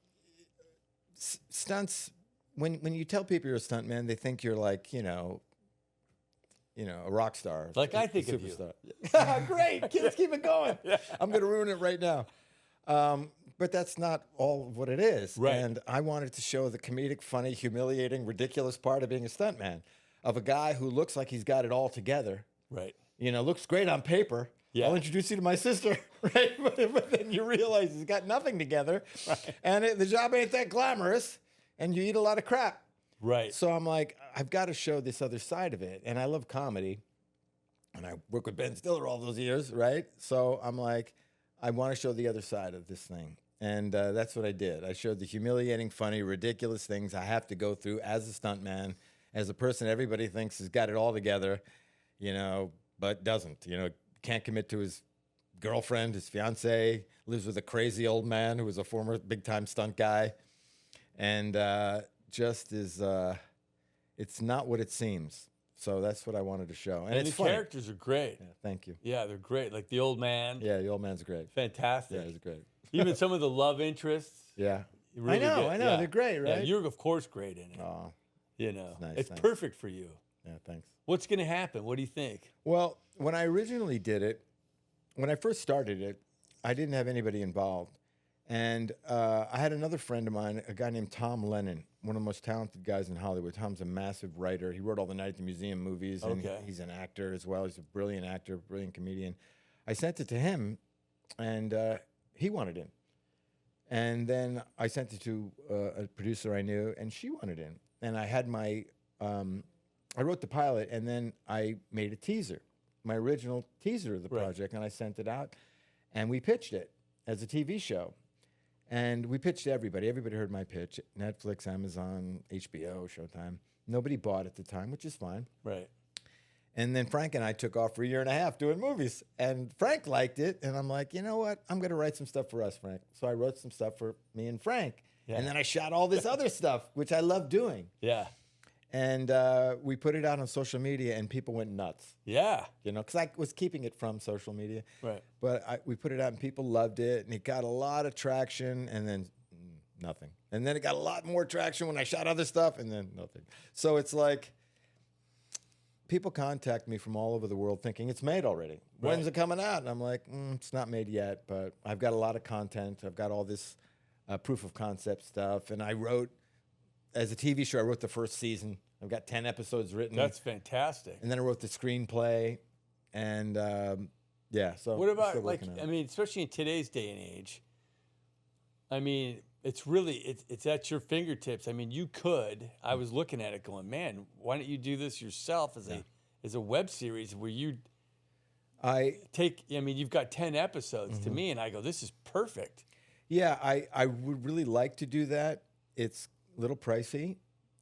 stunts. When you tell people you're a stuntman, they think you're like a rock star, Like I think of you. superstar. Great, let's keep it going. I'm gonna ruin it right now. But that's not all of what it is. Right. And I wanted to show the comedic, funny, humiliating, ridiculous part of being a stuntman, of a guy who looks like he's got it all together. Right. Looks great on paper. Yeah. I'll introduce you to my sister, right? But then you realize he's got nothing together, and the job ain't that glamorous, and you eat a lot of crap. Right. So I'm like, I've got to show this other side of it, and I love comedy, and I work with Ben Stiller all those years, right? So I'm like, I want to show the other side of this thing, and that's what I did. I showed the humiliating, funny, ridiculous things I have to go through as a stuntman, as a person everybody thinks has got it all together, but doesn't, can't commit to his girlfriend, his fiance, lives with a crazy old man who was a former big-time stunt guy, and just is, it's not what it seems. So that's what I wanted to show. And it's the funny. characters are great. Yeah, thank you. Yeah, they're great. Like the old man. Yeah, the old man's great. Fantastic. Yeah, he's great. Even some of the love interests. Yeah. Really I know, good. they're great, right? Yeah, you're of course great in it. Oh, nice, It's thanks. perfect for you. yeah, thanks. What's going to happen? What do you think? Well, when I originally did it, when I first started it, I didn't have anybody involved. And I had another friend of mine, a guy named Tom Lennon, one of the most talented guys in Hollywood. Tom's a massive writer. He wrote all the Night at the Museum movies, and Okay. he's an actor as well. He's a brilliant actor, brilliant comedian. I sent it to him, and he wanted in. And then I sent it to a producer I knew, and she wanted in. And I had I wrote the pilot, and then I made a teaser, my original teaser of the Right. project, and I sent it out, and we pitched it as a TV show. And we pitched to everybody. Everybody heard my pitch. Netflix, Amazon, HBO, Showtime. Nobody bought at the time, which is fine. Right. And then Frank and I took off for a year and a half doing movies. And Frank liked it. And I'm like, you know what? I'm going to write some stuff for us, Frank. So I wrote some stuff for me and Frank. Yeah. And then I shot all this other stuff, which I love doing. Yeah. And we put it out on social media, and people went nuts. Yeah. Because I was keeping it from social media. Right. But we put it out, and people loved it, and it got a lot of traction, and then nothing. And then it got a lot more traction when I shot other stuff, and then nothing. So it's like people contact me from all over the world thinking it's made already. Right. When's it coming out? And I'm like, it's not made yet, but I've got a lot of content. I've got all this proof of concept stuff, and I wrote, as a TV show, I wrote the first season. I've got 10 episodes written. That's fantastic. And then I wrote the screenplay, and yeah. So What I'm about, still like, working on it. I mean, especially in today's day and age, I mean, it's really, it's at your fingertips. I mean, you could, I was looking at it going, man, why don't you do this yourself as a web series where you take, I mean, you've got 10 episodes to me, and I go, this is perfect. Yeah, I would really like to do that. It's a little pricey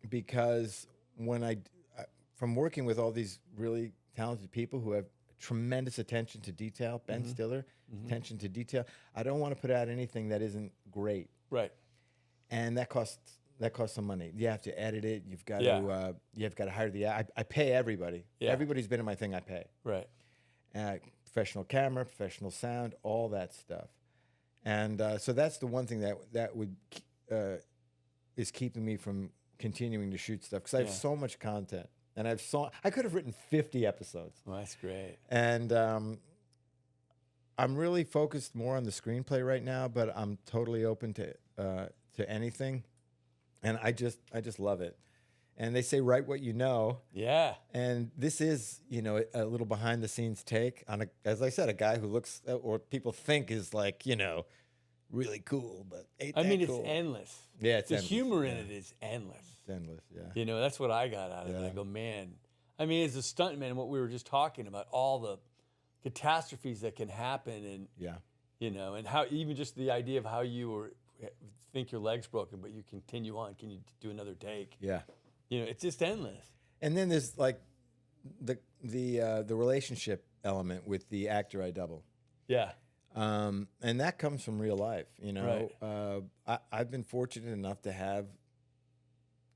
because from working with all these really talented people who have tremendous attention to detail, Ben Stiller, attention to detail, I don't want to put out anything that isn't great. Right. And that costs some money. You have to edit it. You've got Yeah. to hire I pay everybody. Yeah. Everybody's been in my thing. I pay. Right. Professional camera, professional sound, all that stuff. And so that's the one thing that would is keeping me from continuing to shoot stuff because I have so much content, and I could have written 50 episodes. Well, that's great. And I'm really focused more on the screenplay right now, but I'm totally open to anything, and I just love it. And they say, write what you know. Yeah. And this is, you know, a little behind the scenes take on, as I said, a guy who looks, or people think is like, you know, really cool, but ain't I that mean, cool. it's endless. Yeah, it's the endless. humor in Yeah. it is endless. It's endless, yeah. You know, that's what I got out of it. Yeah. I go, man. I mean, as a stuntman, what we were just talking about, all the catastrophes that can happen, and Yeah. you know, and how even just the idea of how you think your leg's broken, but you continue on. Can you do another take? Yeah. You know, it's just endless. And then there's like the relationship element with the actor I double. Yeah. And that comes from real life, you know. I've been fortunate enough to have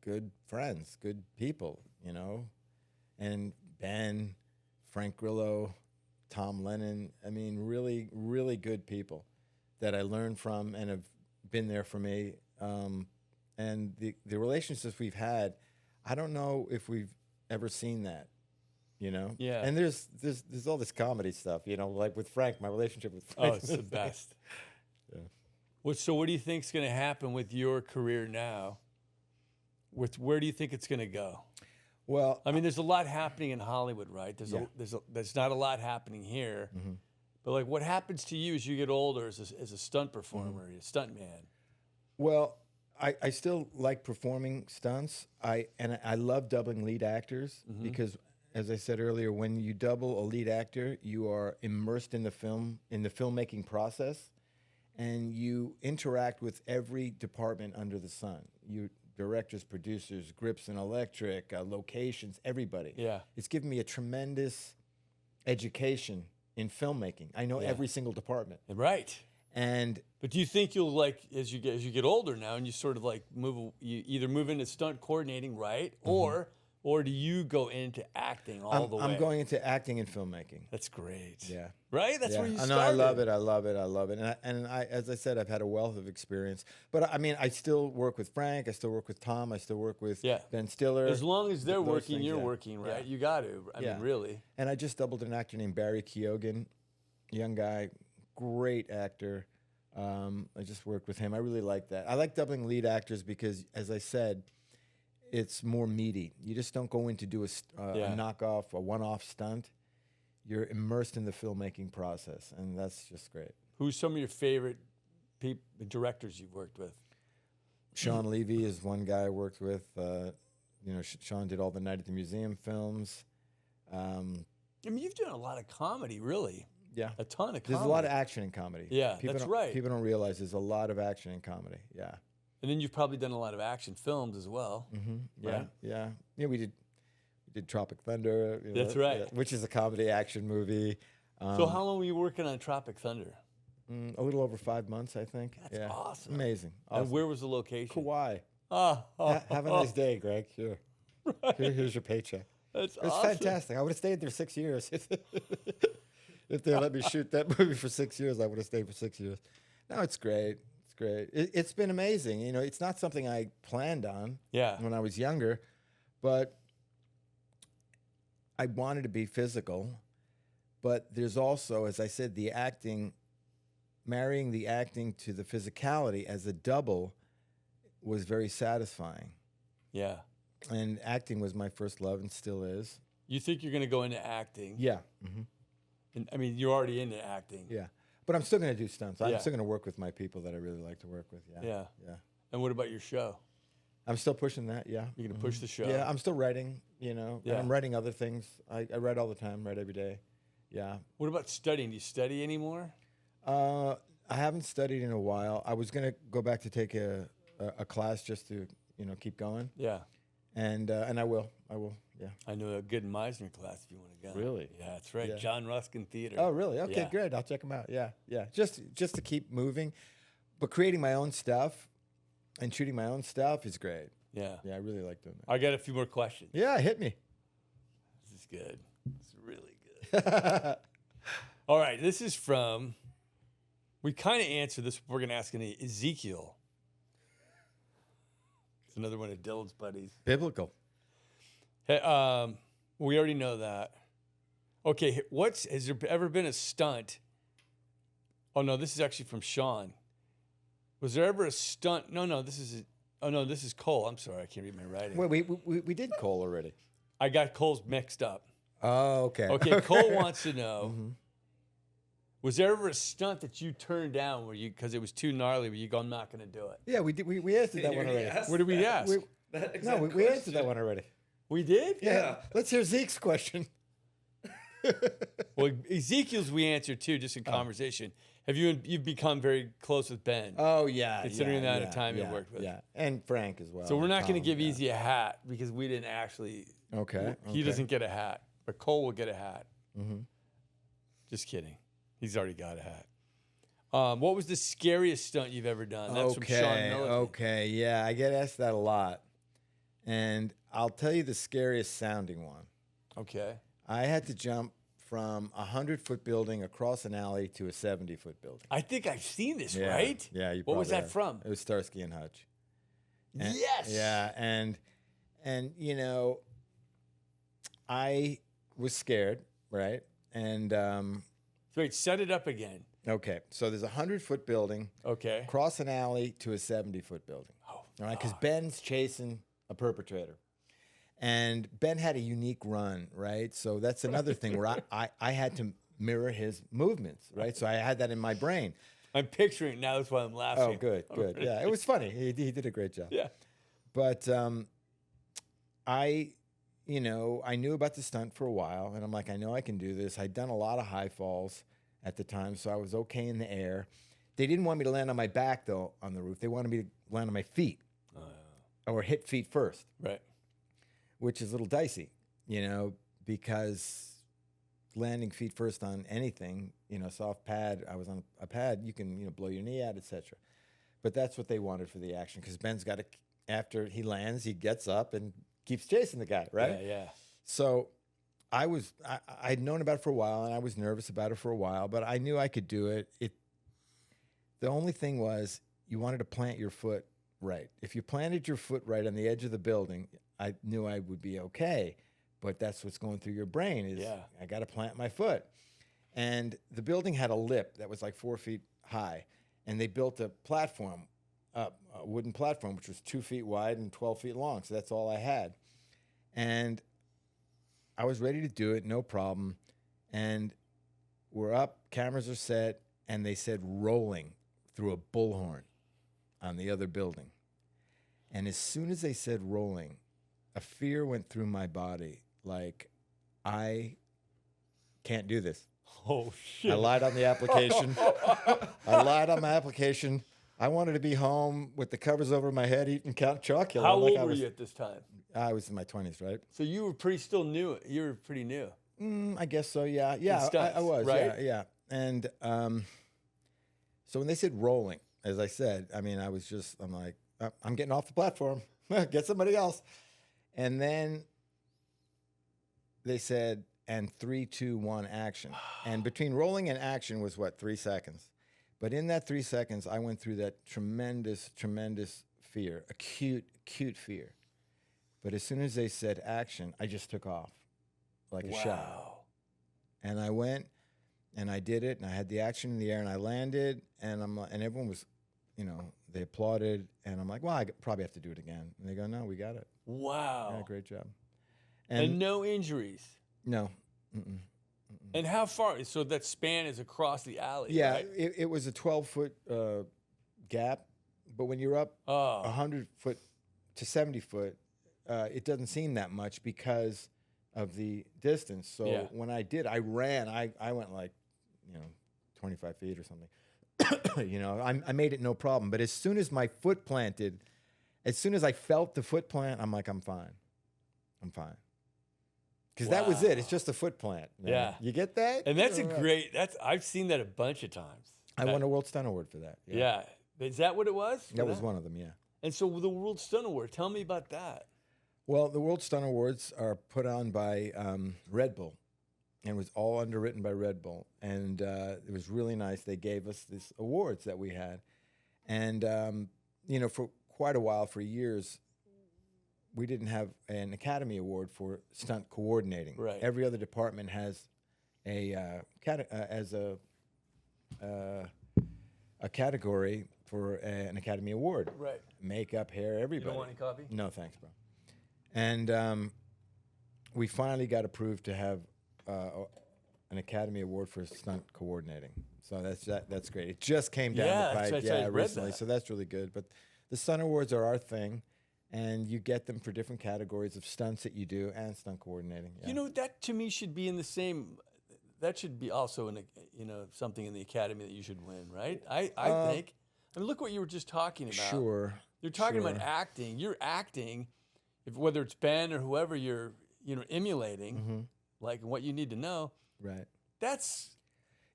good friends, good people, you know, and Ben, Frank Grillo, Tom Lennon. I mean, really, really good people that I learned from and have been there for me. And the relationships we've had, I don't know if we've ever seen that. You know, Yeah. And there's all this comedy stuff, you know, like with Frank, my relationship with Oh, Frank. it's the best. Yeah. So what do you think's going to happen with your career now? Where do you think it's going to go? Well, I mean, there's a lot happening in Hollywood, right? Yeah. There's not a lot happening here. Mm-hmm. But like, what happens to you as you get older as a stunt performer, a stunt man? well, I still like performing stunts. I love doubling lead actors because, as I said earlier, when you double a lead actor, you are immersed in the filmmaking process, and you interact with every department under the sun. You directors, producers, grips and electric, locations, everybody. Yeah. It's given me a tremendous education in filmmaking. I know Yeah. every single department. Right. And But do you think you'll like as you get older now and you sort of like you either move into stunt coordinating, right? Or do you go into acting all the way? I'm going into acting and filmmaking. That's great. Yeah. Right? That's Yeah. where you I started. know, I love it. I love it. I love it. And I, as I said, I've had a wealth of experience. But I mean, I still work with Frank. I still work with Tom. I still work with Yeah. Ben Stiller. As long as they're Those working, things, you're yeah. working, right? Yeah. You got to. I Yeah. mean, really. And I just doubled an actor named Barry Keoghan, young guy, great actor. I just worked with him. I really like that. I like doubling lead actors because, as I said, it's more meaty. You just don't go in to do a knockoff, a one-off stunt. You're immersed in the filmmaking process, and that's just great. Who's some of your favorite directors you've worked with? Sean Levy is one guy I worked with. You know, Sean did all the Night at the Museum films. I mean, you've done a lot of comedy, really. Yeah. A ton of comedy. There's a lot of action in comedy. Yeah, that's right. People don't realize there's a lot of action in comedy. Yeah. And then you've probably done a lot of action films as well. Mm-hmm. Yeah, Right? yeah. Yeah, we did Tropic Thunder. You know, That's right. yeah, which is a comedy action movie. So how long were you working on Tropic Thunder? A little over 5 months, I think. That's yeah. awesome. Amazing. And Awesome. where was the location? Kauai. Oh, Have a nice day, Greg. Here. Right. Here's your paycheck. That's It's awesome. fantastic. I would have stayed there 6 years. If they let me shoot that movie for 6 years, I would have stayed for 6 years. No, it's great. It's great. It's been amazing. You know, it's not something I planned on Yeah. when I was younger, but I wanted to be physical. But there's also, as I said, the acting, marrying the acting to the physicality as a double was very satisfying. Yeah. And acting was my first love and still is. You think you're going to go into acting? Yeah. Mm-hmm. And, I mean, you're already into acting. Yeah. But I'm still going to do stunts. I'm Yeah. still going to work with my people that I really like to work with. Yeah. Yeah. Yeah. And what about your show? I'm still pushing that. Yeah. You're going to push the show? Yeah. I'm still writing, you know, Yeah. and I'm writing other things. I write all the time, write every day. Yeah. What about studying? Do you study anymore? I haven't studied in a while. I was going to go back to take a class just to, you know, keep going. Yeah. And I will. Yeah. I know a good Meisner class if you want to go. Really? Yeah, that's right. Yeah. John Ruskin Theater. Oh, really? Okay, Yeah. good. I'll check them out. Yeah. Yeah. Just to keep moving, but creating my own stuff and shooting my own stuff is great. Yeah. Yeah, I really like doing that. I got a few more questions. Yeah, hit me. This is good. This is really good. All right. This is from, we kind of answered this. We're going to ask Ezekiel. It's another one of Dylan's buddies. Biblical. Hey, we already know that. Okay, has there ever been a stunt? Oh no, this is actually from Sean. Was there ever a stunt? No, this is Oh no, this is Cole. I'm sorry, I can't read my writing. Well, we did Cole already. I got Cole's mixed up. Oh, okay. Okay, Cole wants to know: was there ever a stunt that you turned down where because it was too gnarly? Where you go, I'm not going to do it? Yeah, we did. We answered that one already. What did we ask? We answered that one already. We did? Yeah. Let's hear Zeke's question. Well, Ezekiel's we answered too, just in conversation. Have you've become very close with Ben? Oh yeah, Considering the amount of time you worked with. Yeah, and Frank as well. So we're not going to give yeah. Easy a hat because we didn't actually. Okay. He doesn't get a hat, but Cole will get a hat. Mm-hmm. Just kidding. He's already got a hat. What was the scariest stunt you've ever done? That's from Sean Miller. Okay, yeah, I get asked that a lot, and I'll tell you the scariest sounding one. Okay. I had to jump from a 100-foot building across an alley to a 70-foot building. I think I've seen this, Yeah, right? Yeah, you. What was probably that have. from? It was Starsky and Hutch. And, Yes. Yeah, and you know, I was scared, right? And Wait, set it up again. okay, so there's a 100-foot building, Okay. across an alley to a 70-foot building. Oh, All right, because Ben's chasing a perpetrator. And Ben had a unique run, right? So that's another thing where I had to mirror his movements, right? So I had that in my brain. I'm picturing it now. That's why I'm laughing. Oh, good. Yeah, it was funny. He did a great job. Yeah. But I knew about the stunt for a while, and I'm like, I know I can do this. I'd done a lot of high falls at the time, so I was okay in the air. They didn't want me to land on my back, though, on the roof. They wanted me to land on my feet or hit feet first. Right. Which is a little dicey, because landing feet first on anything, soft pad, I was on a pad, you can, blow your knee out, etc. But that's what they wanted for the action, because Ben's got to, after he lands, he gets up and keeps chasing the guy, right? Yeah. So I'd known about it for a while, and I was nervous about it for a while, but I knew I could do it. The only thing was you wanted to plant your foot right. If you planted your foot right on the edge of the building, I knew I would be okay, but that's what's going through your brain is I got to plant my foot. And the building had a lip that was like 4 feet high, and they built a platform, a wooden platform, which was 2 feet wide and 12 feet long. So that's all I had. And I was ready to do it, no problem. And we're up, cameras are set, and they said rolling through a bullhorn on the other building. And as soon as they said rolling, a fear went through my body, like, I can't do this. Oh, shit. I lied on the application. I lied on my application. I wanted to be home with the covers over my head eating Count Chocula. How old were you at this time? I was in my 20s, right? So you were still new. You were pretty new. I guess so, yeah. Yeah, stunts, I was, right? yeah. And so when they said rolling, as I said, I'm like, I'm getting off the platform. Get somebody else. And then they said, and 3, 2, 1, action. And between rolling and action was 3 seconds. But in that 3 seconds, I went through that tremendous, tremendous fear, acute fear. But as soon as they said action, I just took off like a shot. And I went and I did it, and I had the action in the air, and I landed, and and everyone was, they applauded, and I'm like, well, I probably have to do it again. And they go, no, we got it. Wow. Yeah, great job. And no injuries. No. And how far? So that span is across the alley, Yeah, right? it was a 12-foot gap, but when you're up 100-foot to 70-foot, it doesn't seem that much because of the distance. So when I did, I ran. I went like, 25 feet or something. I made it no problem. But as soon as my foot planted, as soon as I felt the foot plant, I'm like, I'm fine. Because that was it. It's just a foot plant. Man. Yeah. You get that? And that's I've seen that a bunch of times. I won a World Stunt Award for that. Yeah. Is that what it was? That was one of them, yeah. And so the World Stunt Award, tell me about that. Well, the World Stunt Awards are put on by Red Bull, and it was all underwritten by Red Bull. And it was really nice. They gave us these awards that we had. And, for quite a while, for years, we didn't have an Academy Award for stunt coordinating. Right. Every other department has a category for an Academy Award. Right. Makeup, hair, everybody. You don't want any coffee? No, thanks, bro. And we finally got approved to have an Academy Award for stunt coordinating. So that's great. It just came down Yeah, the that's pipe, right, I read recently. that. So that's really good. But the stunt awards are our thing, and you get them for different categories of stunts that you do and stunt coordinating. Yeah. You know, that to me should be in the same. That should be also in something in the academy that you should win, right? I think. I mean, look what you were just talking about. Sure. You're talking about sure. acting. You're acting, whether it's Ben or whoever you're emulating, Mm-hmm. like what you need to know. Right. That's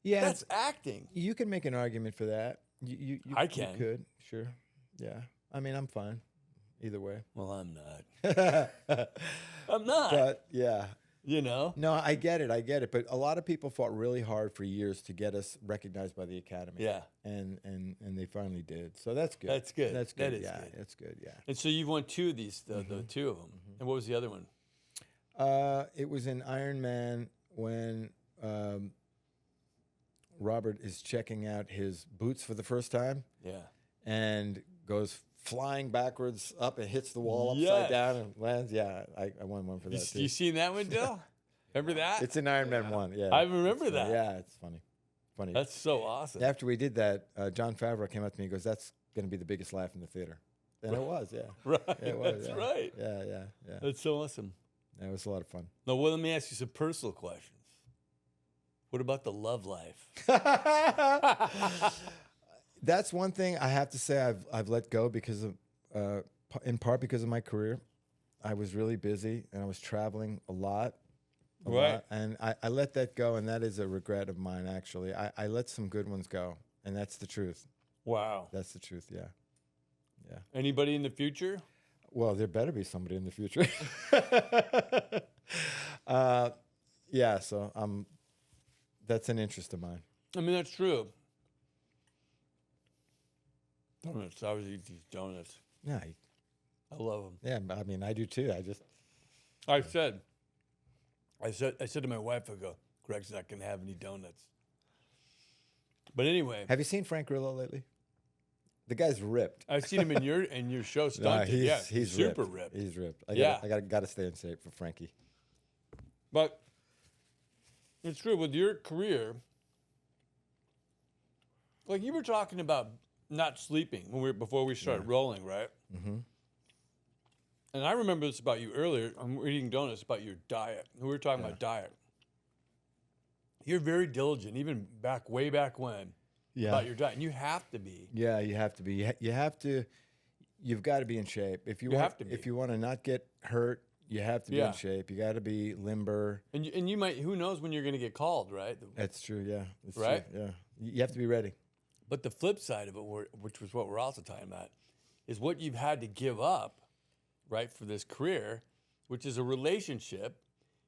Yeah. acting. You can make an argument for that. You I can. You could. Sure. Yeah. I mean, I'm fine. Either way. Well, I'm not. I'm not. But yeah. You know. No, I get it. But a lot of people fought really hard for years to get us recognized by the Academy. Yeah. And they finally did. So that's good. That's good. That's good. That is yeah. good. That's good. Yeah. And so you've won two of these, the two of them. And what was the other one? It was in Iron Man when Robert is checking out his boots for the first time Yeah. and goes flying backwards up and hits the wall Yes. upside down and lands. Yeah, I won one for that too. You seen that one, Dill? Remember that? It's in Iron Man 1. Yeah. I remember It's funny. that. Yeah, it's funny. Funny. That's so awesome. After we did that, John Favreau came up to me and goes, "That's going to be the biggest laugh in the theater." And it was, yeah. Right. Yeah, it was, That's yeah. right. Yeah. That's so awesome. It was a lot of fun. Now, well, let me ask you some personal questions. What about the love life? That's one thing I have to say I've let go because of, in part because of my career. I was really busy and I was traveling a lot. Right. And I let that go, and that is a regret of mine, actually. I let some good ones go, and that's the truth. Wow. That's the truth, yeah. Anybody in the future? Well, there better be somebody in the future. Yeah, so that's an interest of mine. I mean, that's true. Donuts. I always eat these donuts. Yeah, I love them. yeah. I mean, I do too. I said to my wife, I go, Greg's not going to have any donuts. But anyway, Have you seen Frank Grillo lately? The guy's ripped. I've seen him in your show, No, Stunted. Yeah, he's super ripped. He's ripped. I Yeah. got to stay in shape for Frankie. But it's true with your career. Like you were talking about not sleeping before we started rolling, right? Mm-hmm. And I remember this about you earlier. I'm eating donuts about your diet. We were talking about diet. You're very diligent, even way back when, about your diet. And you have to be. Yeah, you have to be. You've got to be in shape. If you have to be. If you want to not get hurt, you have to be in shape. You got to be limber. And you might, who knows when you're going to get called, right? That's true, yeah. That's Right? true, yeah. You have to be ready. But the flip side of it, which was what we're also talking about, is what you've had to give up, right, for this career, which is a relationship,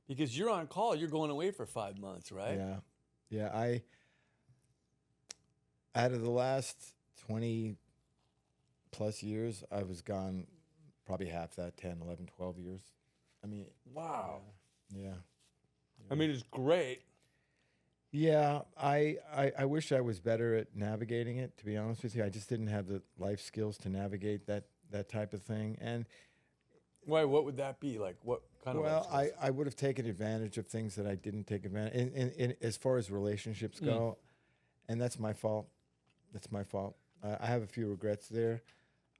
because you're on call, you're going away for 5 months, right? Yeah. Out of the last 20 plus years, I was gone probably half that, 10, 11, 12 years. I mean, Wow. yeah. I mean, it's great. Yeah, I wish I was better at navigating it, to be honest with you. I just didn't have the life skills to navigate that type of thing. And Why? What would that be? Like, what kind of? well, I would have taken advantage of things that I didn't take advantage in as far as relationships go, and that's my fault. That's my fault. I have a few regrets there,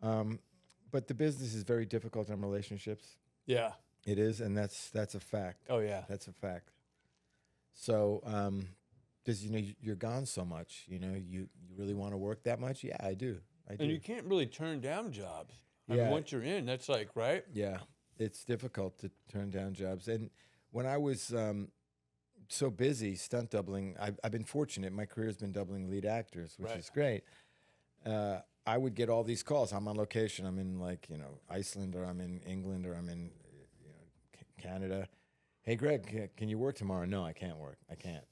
but the business is very difficult on relationships. Yeah. It is, and that's a fact. Oh yeah. That's a fact. So, because you're gone so much, you really want to work that much. Yeah, I do. And you can't really turn down jobs. I Yeah. mean, once you're in, that's like, right? Yeah, it's difficult to turn down jobs. And when I was so busy stunt doubling, I've been fortunate. My career has been doubling lead actors, which Right. is great. I would get all these calls. I'm on location. I'm in Iceland, or I'm in England, or I'm in Canada. Hey, Greg, can you work tomorrow? No, I can't work. I can't.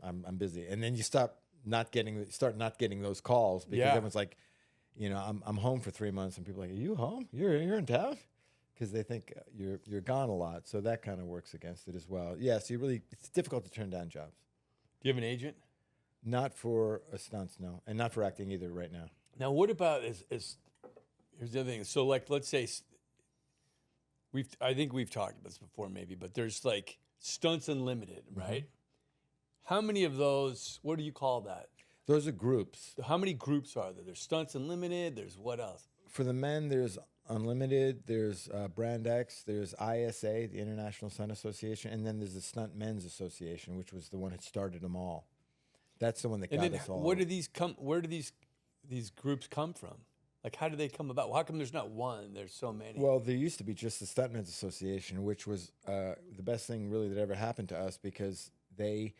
I'm busy. And then you start not getting those calls because everyone's like, I'm home for 3 months, and people are like, are you home? You're in town? Because they think you're gone a lot. So that kind of works against it as well. Yeah, so it's difficult to turn down jobs. Do you have an agent? Not for stunts, no. And not for acting either right now. Now, what about here's the other thing. So, like, let's say I think we've talked about this before, maybe, but there's like Stunts Unlimited, right? How many of those? What do you call that? Those are groups. How many groups are there? There's Stunts Unlimited. There's what else? For the men, there's Unlimited, there's Brand X, there's ISA, the International Stunt Association, and then there's the Stunt Men's Association, which was the one that started them all. That's the one that got us all. Where do these groups come from? Like, how do they come about? Well, how come there's not one? There's so many. Well, there used to be just the Stuntmen's Association, which was the best thing really that ever happened to us because they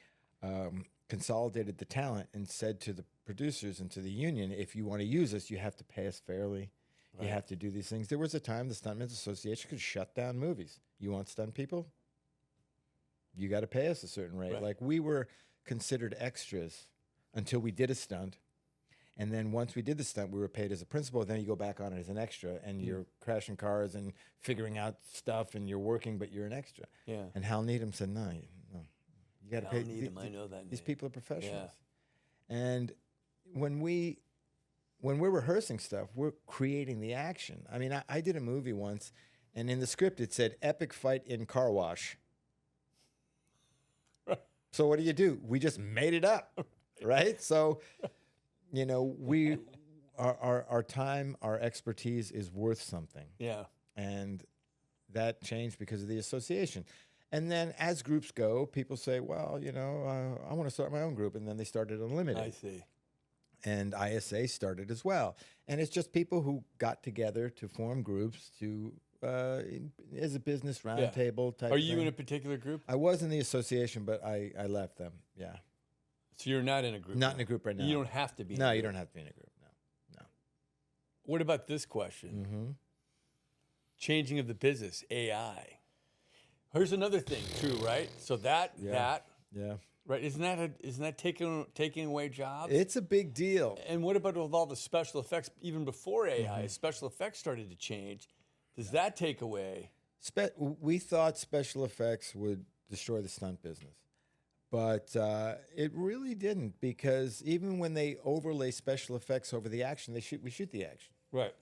consolidated the talent and said to the producers and to the union, if you want to use us, you have to pay us fairly. Right. You have to do these things. There was a time the Stuntmen's Association could shut down movies. You want stunt people? You got to pay us a certain rate. Right. Like, we were considered extras until we did a stunt. And then once we did the stunt, we were paid as a principal. Then you go back on it as an extra, and you're crashing cars and figuring out stuff, and you're working, but you're an extra. Yeah. And Hal Needham said, no, you got to pay. Needham, I know that These name. people are professionals. Yeah. And when we're rehearsing stuff, we're creating the action. I mean, I did a movie once, and in the script it said, epic fight in car wash. So what do? We just made it up, right? So, our time, our expertise is worth something. Yeah. And that changed because of the association. And then as groups go, people say, well, I want to start my own group. And then they started Unlimited. I see. And ISA started as well. And it's just people who got together to form groups to as a business roundtable type. Are you thing. in a particular group? I was in the association, but I left them. Yeah. So you're not in a group? Not in a group right now. You don't have to be. No, you don't have to be in a group. No. What about this question? Mm-hmm. Changing of the business, AI. Here's another thing, too, right? So that, right? Isn't that taking away jobs? It's a big deal. And what about with all the special effects? Even before AI, special effects started to change. Does that take away? We thought special effects would destroy the stunt business, but it really didn't, because even when they overlay special effects over the action, we shoot the action. Right.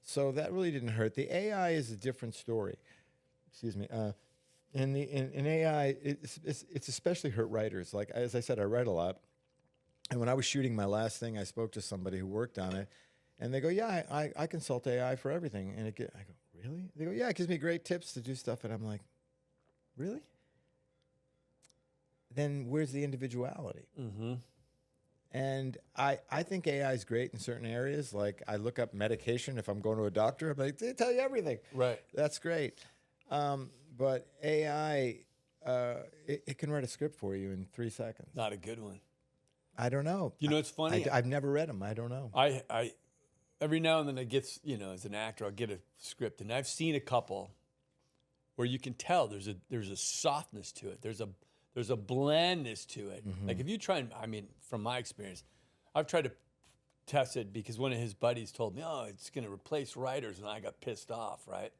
So that really didn't hurt. The AI is a different story. Excuse me. In AI, it's especially hurt writers. Like, as I said, I write a lot. And when I was shooting my last thing, I spoke to somebody who worked on it. And they go, yeah, I consult AI for everything. And I go, really? They go, yeah, it gives me great tips to do stuff. And I'm like, really? Then where's the individuality? Mm-hmm. And I think AI is great in certain areas. Like, I look up medication if I'm going to a doctor. I'm like, they tell you everything. Right. That's great. But AI, it can write a script for you in 3 seconds. Not a good one. I don't know. It's funny. I've never read them. I don't know. I every now and then I get, as an actor, I'll get a script, and I've seen a couple where you can tell there's a softness to it. There's a blandness to it. Mm-hmm. Like, if you try and, from my experience, I've tried to test it because one of his buddies told me, oh, it's going to replace writers, and I got pissed off, right?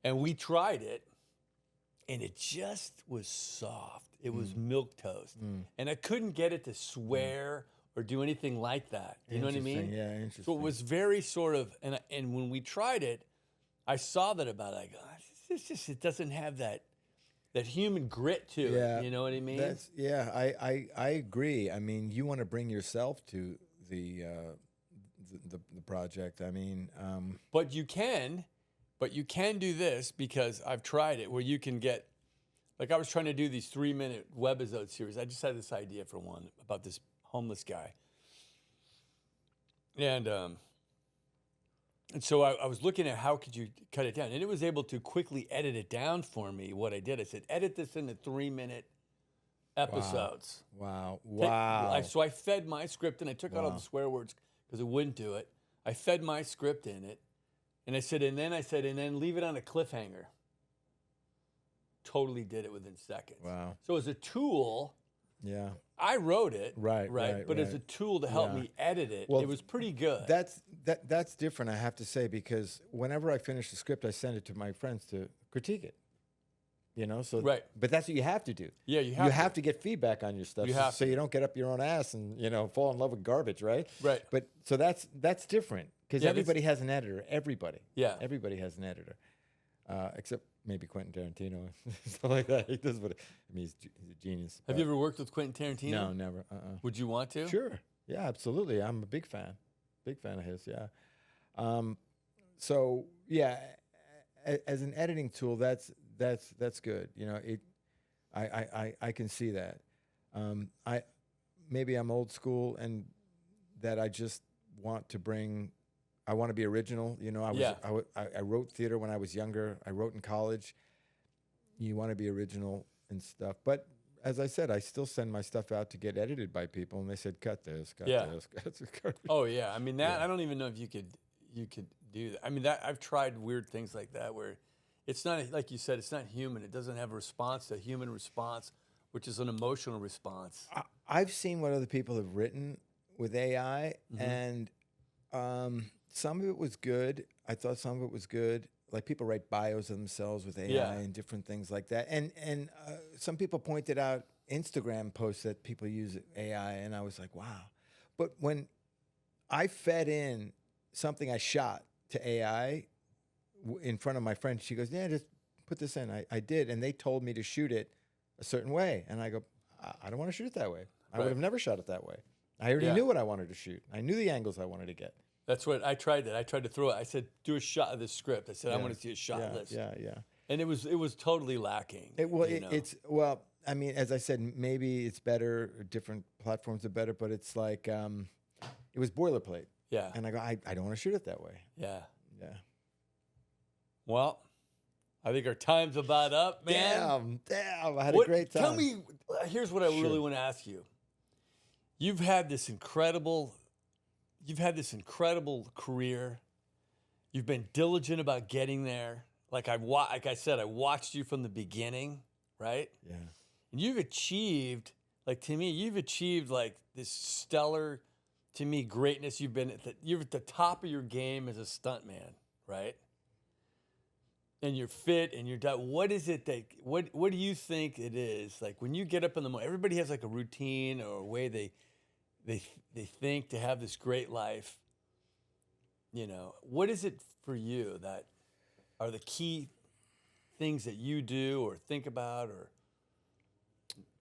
And we tried it, and it just was soft. It was milquetoast. And I couldn't get it to swear or do anything like that. You know what I mean? Yeah, interesting. So it was very sort of, and when we tried it, I saw that about it. I go, it doesn't have that human grit to it. You know what I mean? I agree. I mean, you want to bring yourself to the project. I mean, but you can do this, because I've tried it, where you can get, like, I was trying to do these 3-minute webisode series. I just had this idea for one about this homeless guy. And so I was looking at how could you cut it down, and it was able to quickly edit it down for me. What I did, I said, edit this into 3-minute episodes. Wow. So I fed my script, and I took out all the swear words because it wouldn't do it. I fed my script in it, and I said, and then leave it on a cliffhanger. Totally did it within seconds. Wow. So as a tool, Yeah. I wrote it, Right. But as a tool to help me edit it, it was pretty good. That's different, I have to say, because whenever I finish the script, I send it to my friends to critique it. You know, so Right. But that's what you have to do. Yeah, you have to get feedback on your stuff, You have so you don't get up your own ass and fall in love with garbage, right? Right. But so that's different because Yeah, everybody has an editor. Everybody has an editor, except maybe Quentin Tarantino and stuff like that. He does what he's a genius. Have you ever worked with Quentin Tarantino? No, never. Would you want to? Sure. Yeah, absolutely. I'm a big fan of his. Yeah. So yeah, as an editing tool, that's good. I can see that. Maybe I'm old school and that I just want to bring. I want to be original. I wrote theater when I was younger. I wrote in college. You want to be original and stuff, but as I said, I still send my stuff out to get edited by people, and they said, "Cut this, cut this, cut this." Oh yeah, I mean that. Yeah. I don't even know if you could do that. I mean that I've tried weird things like that where it's not like you said. It's not human. It doesn't have a response, a human response, which is an emotional response. I've seen what other people have written with AI, and some of it was good. I thought some of it was good. Like people write bios of themselves with AI and different things like that. And some people pointed out Instagram posts that people use AI, and I was like, wow. But when I fed in something I shot to AI in front of my friend, she goes, yeah, just put this in. I did, and they told me to shoot it a certain way. And I go, I don't want to shoot it that way. I would have never shot it that way. I already knew what I wanted to shoot. I knew the angles I wanted to get. That's what I tried. I tried to throw it. I said, "Do a shot of this script." I said, "I want to see a shot list." Yeah. And it was totally lacking. I mean, as I said, maybe it's better. Different platforms are better, but it's like it was boilerplate. Yeah. And I go, I don't want to shoot it that way. Yeah. Yeah. Well, I think our time's about up, man. Damn! I had a great time. Tell me. Here's what I really want to ask you. You've had this incredible career. You've been diligent about getting there. Like I said, I watched you from the beginning, right? Yeah. And you've achieved, to me, like this stellar, to me, greatness. You're at the top of your game as a stuntman, right? And you're fit and you're done. What is it what do you think it is? Like when you get up in the morning, everybody has like a routine or a way they think to have this great life. What is it for you that are the key things that you do or think about, or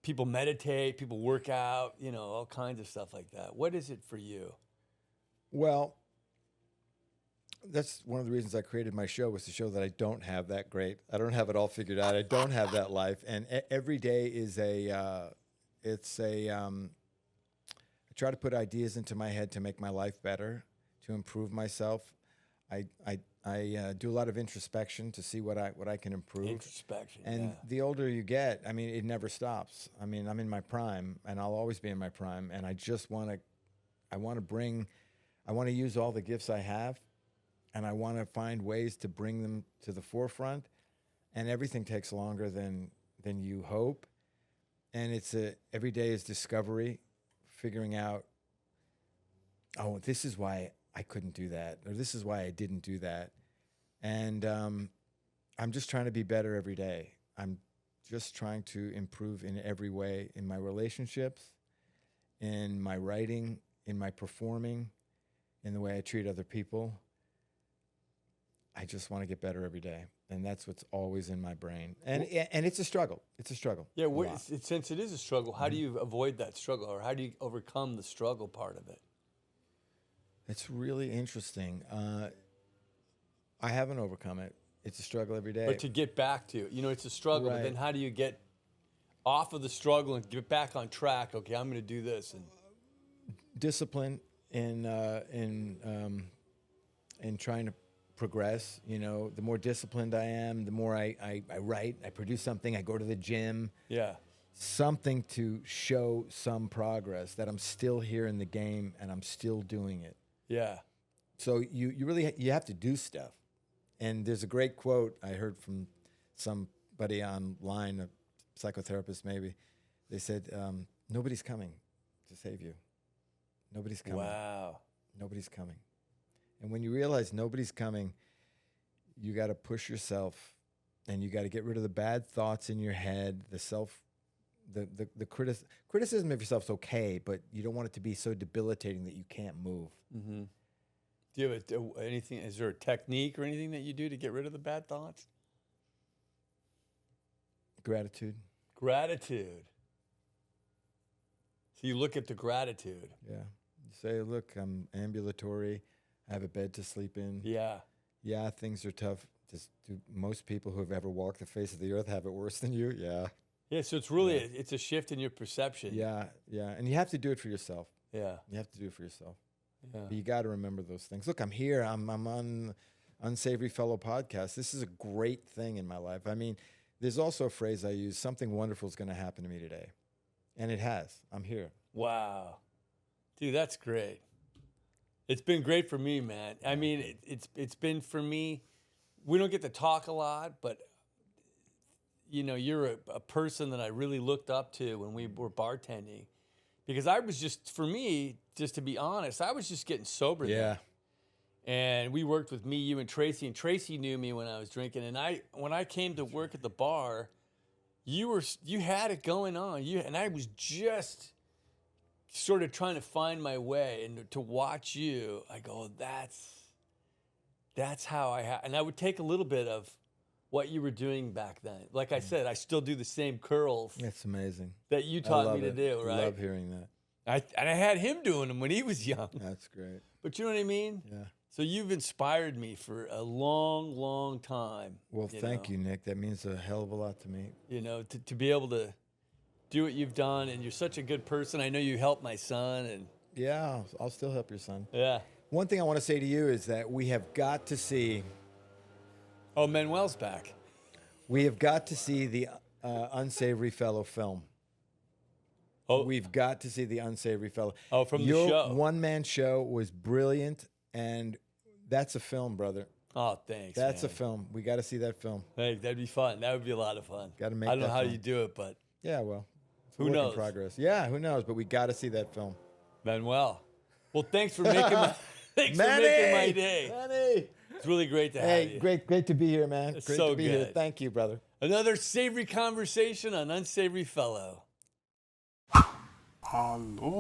people meditate, people work out, all kinds of stuff like that. What is it for you? Well, that's one of the reasons I created my show, was to show that I don't have that great. I don't have it all figured out. I don't have that life. And every day is I try to put ideas into my head to make my life better, to improve myself. I do a lot of introspection to see what I can improve. Introspection, and the older you get, I mean, it never stops. I mean, I'm in my prime, and I'll always be in my prime. And I just I want to use all the gifts I have, and I want to find ways to bring them to the forefront. And everything takes longer than you hope. And every day is discovery. Figuring out, oh, this is why I couldn't do that, or this is why I didn't do that. And I'm just trying to be better every day. I'm just trying to improve in every way, in my relationships, in my writing, in my performing, in the way I treat other people. I just want to get better every day. And that's what's always in my brain. And it's a struggle. It's a struggle. Yeah, since it is a struggle, how do you avoid that struggle, or how do you overcome the struggle part of it? It's really interesting. I haven't overcome it. It's a struggle every day. But to get back to, it's a struggle, Right. But then how do you get off of the struggle and get back on track? Okay, I'm going to do this. And discipline in trying to progress. The more disciplined I am, the more I write, I produce something, I go to the gym. Yeah. Something to show some progress, that I'm still here in the game and I'm still doing it. Yeah. So you really you have to do stuff. And there's a great quote I heard from somebody online, a psychotherapist maybe. They said, nobody's coming to save you. Nobody's coming. Wow. Nobody's coming. And when you realize nobody's coming, you got to push yourself and you got to get rid of the bad thoughts in your head, the criticism of yourself is okay, but you don't want it to be so debilitating that you can't move. Mm-hmm. Do you have anything? Is there a technique or anything that you do to get rid of the bad thoughts? Gratitude. Gratitude. So you look at the gratitude. Yeah. You say, look, I'm ambulatory. I have a bed to sleep in. Yeah. Yeah, things are tough. Do most people who have ever walked the face of the earth have it worse than you? Yeah. Yeah, so it's really, it's a shift in your perception. Yeah, yeah. And you have to do it for yourself. Yeah. You have to do it for yourself. Yeah. But you got to remember those things. Look, I'm here. I'm on Unsavory Fellow podcast. This is a great thing in my life. I mean, there's also a phrase I use, something wonderful is going to happen to me today. And it has. I'm here. Wow. Dude, that's great. It's been great for me, man. I mean, it's been for me. We don't get to talk a lot, but you know, you're a person that I really looked up to when we were bartending, because I was just, for me, just to be honest, I was just getting sober. Yeah. Then. And we worked with me, you, and Tracy knew me when I was drinking. And when I came to work at the bar, you had it going on. And I was just sort of trying to find my way, and to watch you, I go, that's how and I would take a little bit of what you were doing back then. Like I said, I still do the same curls. That's amazing. That you taught me to do, right? I love hearing that. I had him doing them when he was young. That's great. But you know what I mean? Yeah. So you've inspired me for a long, long time. Well, thank you, Nick. That means a hell of a lot to me. You know, to be able to do what you've done, and you're such a good person. I know you helped my son, and yeah, I'll still help your son. Yeah. One thing I want to say to you is that we have got to see. Oh, Manuel's back. We have got to see the Unsavory Fellow film. Oh, we've got to see the Unsavory Fellow. Oh, from your the show. One-man show was brilliant, and that's a film, brother. Oh, thanks. That's man. a film. We got to see that film. Hey, that'd be fun. That would be a lot of fun. Got to make. I don't know how film. you do it, but yeah, well, it's a who work knows? in progress. Yeah, who knows? But we got to see that film. Manuel. Well, thanks for making my for making my day. Manny. It's really great to have you. Hey, great to be here, man. It's Great so to be good. here. Thank you, brother. Another savory conversation on Unsavory Fellow. Aloha.